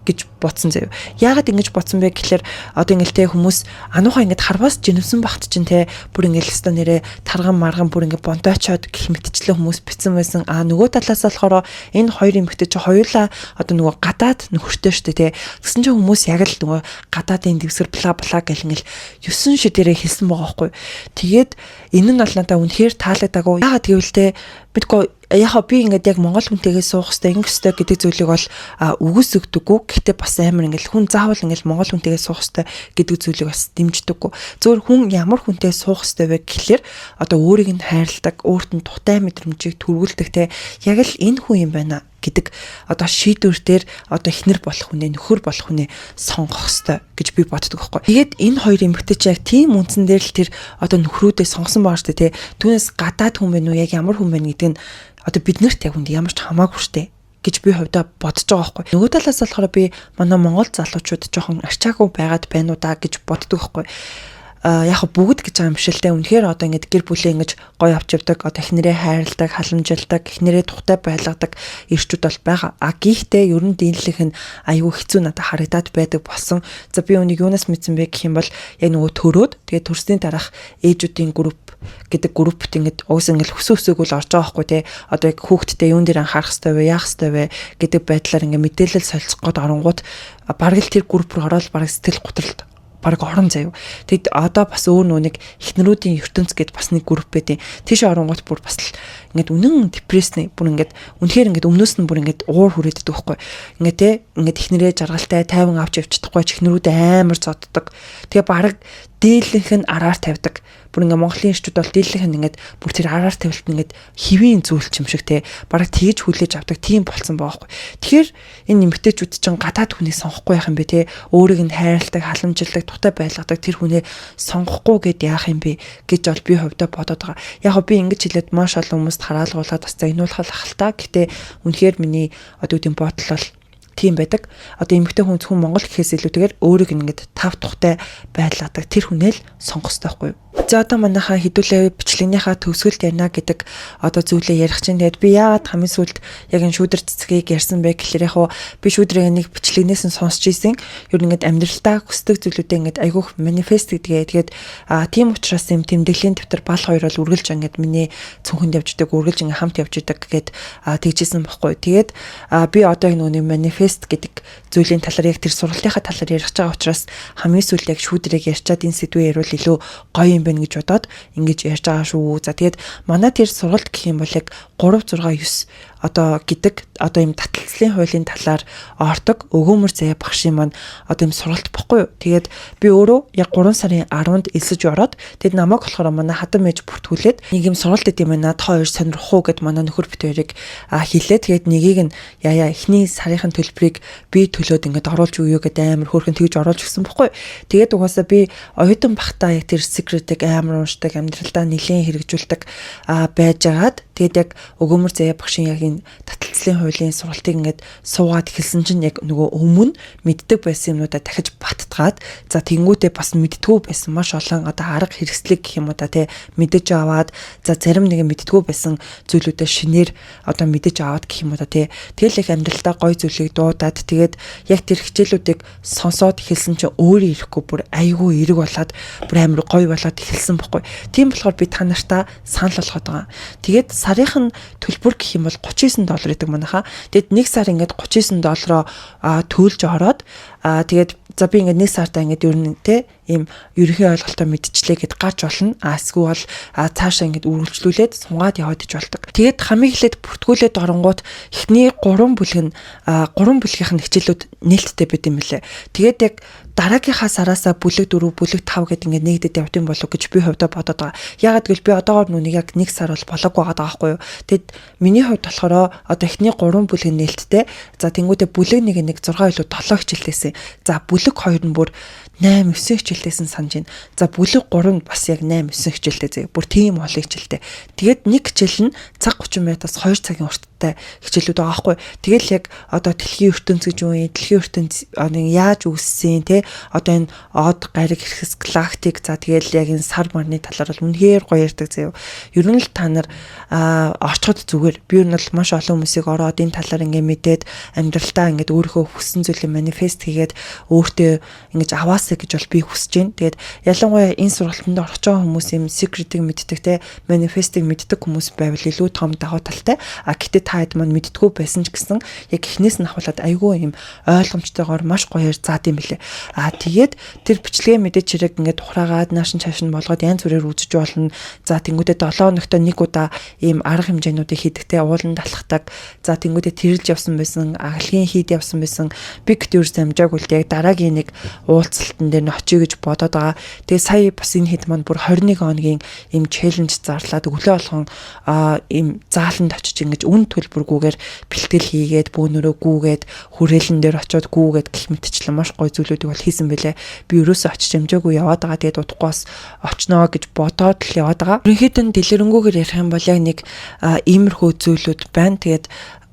гэж бодсон заяа. Яагаад ингэж бодсон бэ гэхэлэр одоо ингээл те хүмүүс ануухаа ингэж харвас жинэмсэн багт чинь те бүр ингээл өстө нэрэ тарган марган бүр ингээ бонтоочоод гэх мэтчлэн хүмүүс битсэн байсан. Нөгөө талаас болохоор энэ хоёр эмэгтэй чи хоёулаа одоо нөгөө гадаад нөхөртэй штэ те. Тэгсэн чинь хүмүүс яг л нөгөө гадаадын дэвсгэр бла бла гэл ингээл 9 шидэрээ хэлсэн байгаа байхгүй. Тэгээд энэ нь бол надаа үнэхээр таалагдаагүй. Яагаад гэвэл те бидгүй яхаа би ингээд яг монгол хүнтэйгээ суух хэрэгтэй ингэх хэрэгтэй гэдэг зүйлийг бол үгүйсгдэггүй. Гэхдээ бас амар ингээд хүн заавал ингээд монгол хүнтэйгээ суух хэрэгтэй гэдэг зүйлийг бас дэмждэггүй. Зөвхөн хүн ямар хүнтэй суух хэрэгтэй вэ гэхлээр одоо өөрийг нь хайрладаг, өөрт нь тухтай мэдрэмжийг төрүүлдэг те яг л энэ хүн юм байна гэдэг одоо шийдвэр дээр одоо эхнэр болох хүнээ нөхөр болох хүнээ сонгох ёстой гэж би боддог байхгүй. Тэгээд энэ хоёр эмэгтэй чи яг тийм үндсэн дээр л тэр одоо нөхрүүдээ сонгосон байгаа шүү дээ те. Түүнээс гадаад хүн байна уу яг ямар хүн байна гэдэг нь одоо биднэрт яг үнд ямар ч хамаагүй шүү дээ гэж би хувьдаа бодож байгаа байхгүй. Нөгөө талаас болохоор би манай монгол залуучууд жоохон арчаагүй байгаад байна уу да гэж боддог байхгүй. Яг бүгд гэж байгаа юм шилтэй үнэхээр одоо ингэж гэр бүлээ ингэж гоё авч явдаг одоо эхнэрээ хайрладаг халамжилдаг эхнэрээ тухтай байлгадаг ирчүүд бол байгаа. Гэхдээ ер нь дийлэнх нь аюу хэцүү надад харагдаад байдаг болсон. За би үнийг юунаас мэдсэн бэ гэх юм бол яг нөгөө төрөөд тэгээд төрсний дараах ээжүүдийн групп гэдэг группт ингэж уус ингэж хөсөөсөөг л орж байгаа байхгүй тий. Одоо яг хүүхдтэй юун дээр анхаарах хэрэгтэй вэ яах хэрэгтэй вэ гэдэг байдлаар ингэ мэдээлэл солилцох гээд оронгууд бараг л тэр групп руу ороод бараг сэтгэл готролд бараг орон заяа. Тэгэд одоо бас өөр нүг эхнэрүүдийн ертөнц гэд бас нэг групп байдیں۔ Тийш оронгот бүр бас л ингээд үнэн депрессний бүр ингээд үнэхээр ингээд өмнөөс нь бүр ингээд уур хүрээдэг байхгүй. Ингээд те ингээд эхнэрээ жаргалтай тайван авч явчихдаггүй ч эхнэрүүд амар зоддог. Тэгээ бараг дийлэнх нь араар тавьдаг. Бүр ингээ Монголын ирчүүд бол дийлэнх нь ингээд бүр тэр араар тавилт ингээд хэвийн зүйлч юм шиг те бараг тэгж хүлээж авдаг тийм болсон байгаа байхгүй. Тэгэхээр энэ нэмэгтэйчүүд чинь гадаад хүнийг сонгохгүй яах юм бэ те өөрийг нь хайрладаг, халамжилдаг, тухтай байлгадаг тэр хүнээ сонгохгүй гэд яах юм бэ гэж бол би хувьдаа бодоод байгаа. Яг би ингэж хэлээд маш олон хүмүүст хараалгуулаад бас загнуулах ахaltaа. Гэтэ үнэхээр миний одоо үеийн бодол бол тийм байдаг. Одоо эмэгтэй хүн зөвхөн Монгол гэхээс илүүтэйгээр өөрийг ингээд тав тухтай байлгадаг тэр хүнээ л сонгох хэрэгтэй байхгүй юу? За одоо манайхаа хэдүүлээ бичлэгнийхаа төгсгөлд ярина гэдэг одоо зүйлээ ярих чинь. Тэгээд би яагаад хамгийн сүүлд яг энэ шүүдэр цэцгийг ярьсан бэ гэхлээр яг хуу би шүүдрийг нэг бичлэгнээс нь сонсч ийсэн. Ер нь ингээд амьдралдаа хүсдэг зүйлүүдээ ингээд айгүйх манифест гэдгээ. Тэгээд тийм учраас юм тэмдэглэлийн дэвтэр бал хоёр бол үргэлж ингээд миний цүнхэнд явждаг, үргэлж ингээд хамт явждаг гэгээд тэгжсэн байхгүй. Тэгээд би одоо энэ манифест гэдэг зүйлийн талаар яг тэр сургалтынхаа талаар ярих байгаа учраас хамгийн сүүлд яг шүүдрийг ярьчаад энэ сэдвээ ярил илүү гоё юм байна гэж бодоод ингэж ярьж байгаа шүү. За тэгээд манай тэр сургалт гэх юм бол яг 3 6 9 одоо гэдэг одоо юм таталцлын хуулийн талаар ордог өгөөмөр заяа багшийн маань одоо юм сургалт баггүй юу. Тэгээд би өөрөө яг 3 сарын 10-нд элсэж ороод тэгэд намайг болохоор манай хадам ээж бүртгүүлээд нэг юм сургалт өгд юм байна. Та хоёр сонирх уу гэд манай нөхөр бит хоёрыг хэлээ. Тэгээд нэгийг нь яа эхний сарынхын төлбөрийг би төлөөд ингээд оруулж өгөө гэд амар хөөрхөн тэгж оруулж өгсөн баггүй. Тэгээд угаасаа би оюутан бахтаа яг тэр секретийг амар уншдаг, амьдралдаа нэлээд хэрэгжүүлдэг байжгаад Тэгээд яг өгөөмөр заяа багшийн яг энэ таталцлын хуулийн сургалтыг ингээд суугаад эхэлсэн чинь яг нөгөө өмнө мэддэг байсан юмнуудаа дахиж баттгаад за тэнгуүтээ бас мэддгүү байсан маш олон одоо арга хэрэгслийг гэх юм уу та тий мэдэж аваад за зарим нэг мэддгүү байсан зүйлүүдээ шинээр одоо мэдэж аваад гэх юм уу та тий тэгэл их амьдралдаа гой зүйлийг дуудаад тэгээд яг тэр хичээлүүдийг сонсоод эхэлсэн чинь өөрөө ирэхгүй бүр айгүй эрэг болоод бүр амар гой болоод эхэлсэн бохгүй. Тийм болохоор би та нартаа санал болгоод байгаа. Тэгээд сарын төлбөр гэх юм бол $39 гэдэг манайхаа. Тэгэд нэг сар ингээд $39 төлж ороод тэгээд за би ингээд нэг сартаа ингээд ер нь те ийм ерөнхий ойлголтоо мэдчихлээ гэд гарч болно. Эсвэл цаашаа ингээд үргэлжлүүлээд сунгаад яваад иж болдог. Тэгээд хамгийн эхлээд бүртгүүлээд оронгууд эхний 3 бүлэг нь 3 бүлгийнх нь хичээлүүд нээлттэй байт юм лээ. Тэгээд яг дараагийнхаа сараасаа бүлэг 4, бүлэг 5 гэдэг ингээд нэгдэд явдсан болов гэж би хувьдаа бодоод байгаа. Ягаад гэвэл би одоогоор нүг яг нэг сар бол болоогүй байгаа байхгүй юу. Тэгэд миний хувьд болохоор одоо эхний 3 бүлэг нээлттэй. За тэнгуүдээ бүлэг 1 6 илүү 7 хичээлтэйсэн. За бүлэг 2 нь бүр 8 9 хичээлтэйсэн санаж байна. За бүлэг 3 нь бас яг 8 9 хичээлтэй зэ. Бүр тийм олон хичээлтэй. Тэгээд нэг хичээл нь цаг 30 минутаас 2 цагийн урттай хичээлүүд байгаа байхгүй. Тэгэл яг одоо дэлхийн ертөнц гэж юу юм? Дэлхийн ертөнц яаж үүссэн те одоо энэ од гариг хэрэгс галактик за тэгэл яг энэ сар марны талаар бол үнэхээр гоё ярьдаг заяа. Ер нь л та нар орчход зүгээр би ер нь бол маш олон хүмүүсийг ороод энэ талаар ингээ мэдээд амьдралдаа ингээ өөрийнхөө хүссэн зүйлийг манифест хийгээд өөртөө ингэж аваасаа гэж бол би хүсэж байна. Тэгээд ялангуяа энэ сургалтанд орж байгаа хүмүүс юм secret-ийг мэддэг те manifest-ийг мэддэг хүмүүс байвал илүү том давуу талтай. Гэтэ та хэд маань мэддэггүй байсан ч гэсэн яг эхнээс нь ахуулаад айгүй юм ойлгомжтойгоор маш гоёор заад юм билээ. Тэгээд тэр бичлэгээ мэдээч хэрэг ингээд ухраагаад наашин чаашин болгоод янз бүрээр үзэж болно. За тэнгуүдээ 7 хоногт нэг удаа ийм арга хэмжээнүүдийг хийдэгтэй уулан талхдаг. За тэнгуүдээ тэрэлж явсан байсан, агалгийн хийд явсан байсан. Би гэтүүр замжаагүй л яг дараагийн нэг уулзалтан дээр нь очие гэж бодоод байгаа. Тэгээ сая бас энэ хэд маань бүр 21 хоногийн ийм челленж зарлаад өглөө болгон ийм зааланд очиж ингэж үн төлбөргүйгээр бэлтгэл хийгээд бөөнөрөө гүүгээд хүрээлэн дээр очиод гүүгээд гэх мэтчлэн маш гоё зүйлүүдийг бол хийсэн бэлээ. Би ерөөсөө очиж амжаагүй яваад байгаа. Тэгээд удахгүй бас очноо гэж бодоод л яваад байгаа. Ерөнхийдөө дэлгэрэнгүйгээр ярих юм бол яг нэг иймэрхүү зүйлүүд байна. Тэгээд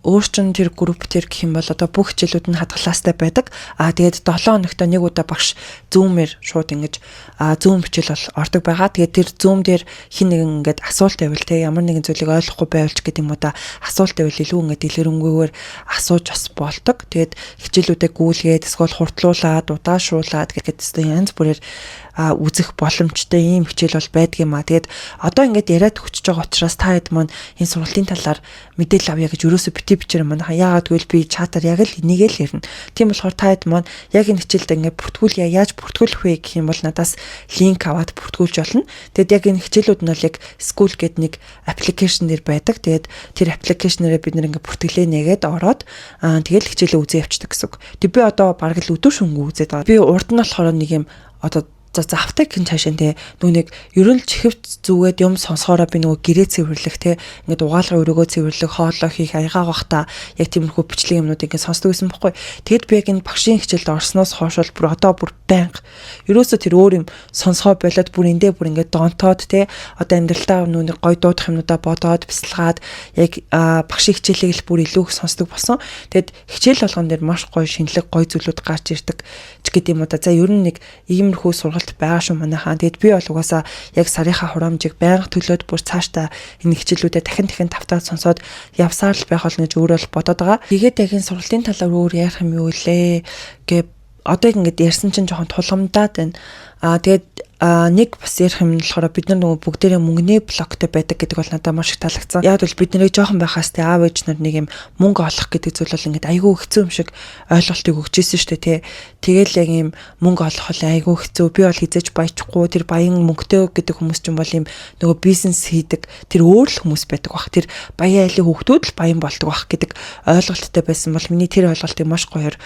өөрчн тэр групп тэр гэх юм бол одоо бүх хичээлүүд нь хадгалаастай байдаг. Тэгээд 7 хоногт нэг удаа багш зүүмээр шууд ингэж зүүм хичээл бол ордог байгаа. Тэгээд тэр зүүм дээр хин нэгэн ингээд асуулт байвал те ямар нэгэн зүйлийг ойлгохгүй байвалч гэдэг юм уу да асуулт байвал илүү ингээд дэлгэрэнгүйгээр асууж бас болдог. Тэгээд хичээлүүдээ гүйлгээд эсвэл хурдлуулад удаашруулад гэдэг янз бүрээр үзэх боломжтой ийм хичээл бол байдаг юм а. Тэгээд одоо ингээд яриад хүчж байгаа учраас та хэд маань энэ сургалтын талаар мэдээлэл авъя гэж ерөөсөө бити бичээр манайха яагаад гэвэл би чатаар яг л энийг л ярина. Тийм болохоор та хэд маань яг энэ хичээлд ингээд бүртгүүлъя яаж бүртгүүлэх вэ гэх юм бол надаас линк аваад бүртгүүлж болно. Тэгээд яг энэ хичээлүүд нь бол яг School гэдэг нэг аппликейшн дээр байдаг. Тэгээд тэр аппликейшнээрээ бид нэг ингээд бүртгэлээ нэгээд ороод тэгээд хичээлээ үзээ явчихдаг гэсэн үг. Тэг би одоо бараг л өдөр шөнөгүй үзээд байгаа. Би урд нь болохоор нэг юм одоо за автекийн цаашаа те нүг ерөн л чихвч зүгээд юм сонсохороо би нөгөө гэрээ цэвэрлэх те ингээд угаалгын өрөөгөө цэвэрлэх хоолоо хийх аягаа бахта яг тиймэрхүү бичлэг юмнууд ингээд сонсдог байсан байхгүй. Тэгэд би яг энэ багшийн хичээлд орсноос хойш бүр одоо бүр байнга ерөөсө тэр өөр юм сонсгоо болоод бүр эндээ бүр ингээд донтоод те одоо амьдралтаа нүг гой дуудах юмнуудаа бодоод бясалгаад яг багшийн хичээлийг л бүр илүү их сонсдог болсон. Тэгэд хичээл болгон дээр маш гой шинэлэг гой зүйлүүд гарч ирдэг ч гэдэг юм уу да. За ер нь нэг иймэрхүү сургалт байгаа шүү манайхаа. Тэгэд би бол угаасаа яг сарынхаа хураамжийг байнга төлөөд бүр цаашдаа энэ хичээлүүдэд дахин тавтаад сонсоод явсаар л байх болно гэж өөрөө л бодоод байгаа. Тэгээд яг энэ сургалтын талаар өөр ярих юм юу лээ гэ одоо ингэж ярьсан чинь жоохон тулгамдаад байна. Тэгээд нэг бас ярих юм болохоор бид нар нөгөө бүгдээрээ мөнгөний блоктой байдаг гэдэг бол надад маш их таалагдсан. Яг бол бид нарыг жоохон байхаас тэ аав ээж нар нэг юм мөнгө олох гэдэг зүйл бол ингээд айгүй хэцүү юм шиг ойлголтыг өгч ирсэн шүү дээ тий. Тэгэл яг юм мөнгө олох бол айгүй хэцүү. Би бол хизээж баячихгүй тэр баян мөнгөтэй гэдэг хүмүүс ч юм бол юм нөгөө бизнес хийдэг тэр өөр л хүмүүс байдаг бах. Тэр баян айлын хүүхдүүд л баян болдог бах гэдэг ойлголттой байсан бол миний тэр ойлголтыг маш гоёор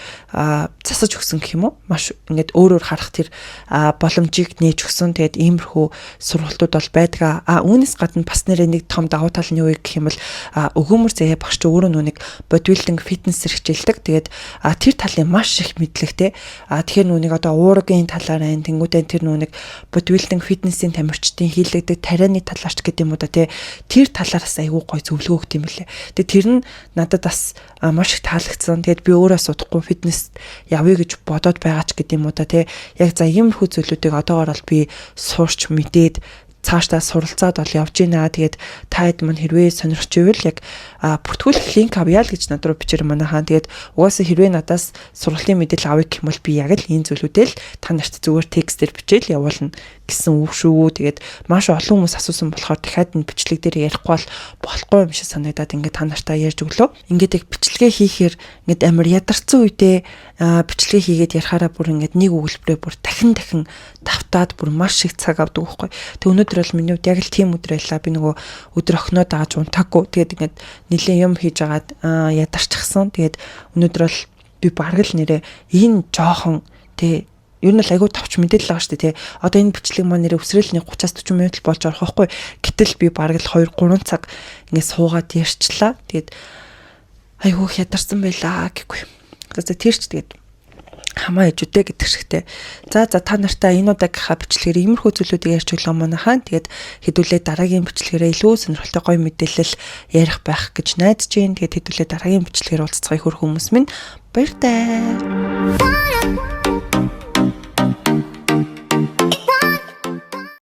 засаж өгсөн гэх юм уу? Маш ингээд өөрөөр харах тэр боломжийг нээж өгсөн. Тэгээд иймэрхүү сургалтууд бол байдаг. Үүнээс гадна бас нэрээ нэг том давуу тал нь юу гэх юм бол өгөөмөр заяа багш өөрөө нүг бодибилдинг фитнесээр хичээлдэг. Тэгээд тэр талын маш их мэдлэгтэй. Тэгэхээр нүг одоо уургийн талаар айн тэнгуүдэн тэр нүг бодибилдинг фитнесийн тамирчдын хийлэгдэг тарианы талаарч гэдэг юм уу да тэр талаараас айгүй гой зөвлөгөө өгд юм лээ. Тэгээд тэр нь надад бас маш их таалагдсан. Тэгээд би өөрөө судахгүй фитнес явъя гэж бодоод байгаа ч гэдэг юм уу да яг за иймэрхүү зүйлүүдийг одоогоор бол би сурч мэдээд цаашдаа суралцаад бол явж гинэ. Тэгээд та хэд мань хэрвээ сонирхч ивэл яг бүртгүүлэх линк авъя л гэж над руу бичээр манайхаа. Тэгээд угаасаа хэрвээ надаас сургалтын мэдээлэл авъя гэх юм бол би яг л энэ зүйлүүдээ л та нарт зүгээр текстээр бичээл явуулна гэсэн үг шүү. Тэгээд маш олон хүмүүс асуусан болохоор дахиад энэ бичлэг дээр ярихгүй болохгүй юм шиг санагдаад ингээд та нартаа ярьж өглөө. Ингээд яг бичлэгээ хийхээр ингээд амар ядарсан үедээ бичлэгээ хийгээд ярихаараа бүр ингээд нэг өгүүлбэрээ бүр дахин давтаад бүр маш их цаг авдаг байхгүй. Тэг өнөөдөр бол миний хувьд яг л тийм өдөр байлаа. Би нөгөө өдөр охиноо дааж унтаагүй. Тэгээд ингээд нэлээд юм хийж агаад ядарчихсан. Тэгээд өнөөдөр бол би бараг л нэрээ энэ жоохон ер нь л айгүй товч мэдээлэл байгаа шүү дээ тий. Одоо энэ бичлэг маань нэрээ өсрөөлний 30-40 минут л болж орох байхгүй. Гэтэл би бараг л 2-3 цаг ингээд суугаад ярьчлаа. Тэгээд айгүй ядарсан байлаа гэхгүй. За тэрч тэгээд хамаа ижүүдээ гэдэг шигтэй. За та нартай энэ удаагийнхаа бичлэгээр иймэрхүү зүйлүүдийг ярьж өглөө манайхаа. Тэгээд хэдүүлээ дараагийн бичлэгээрээ илүү сонирхолтой гоё мэдээлэл ярих байх гэж найдаж байна. Тэгээд хэдүүлээ дараагийн бичлэгээр уулзцахыг хүрэх хүмүүс минь баяртай.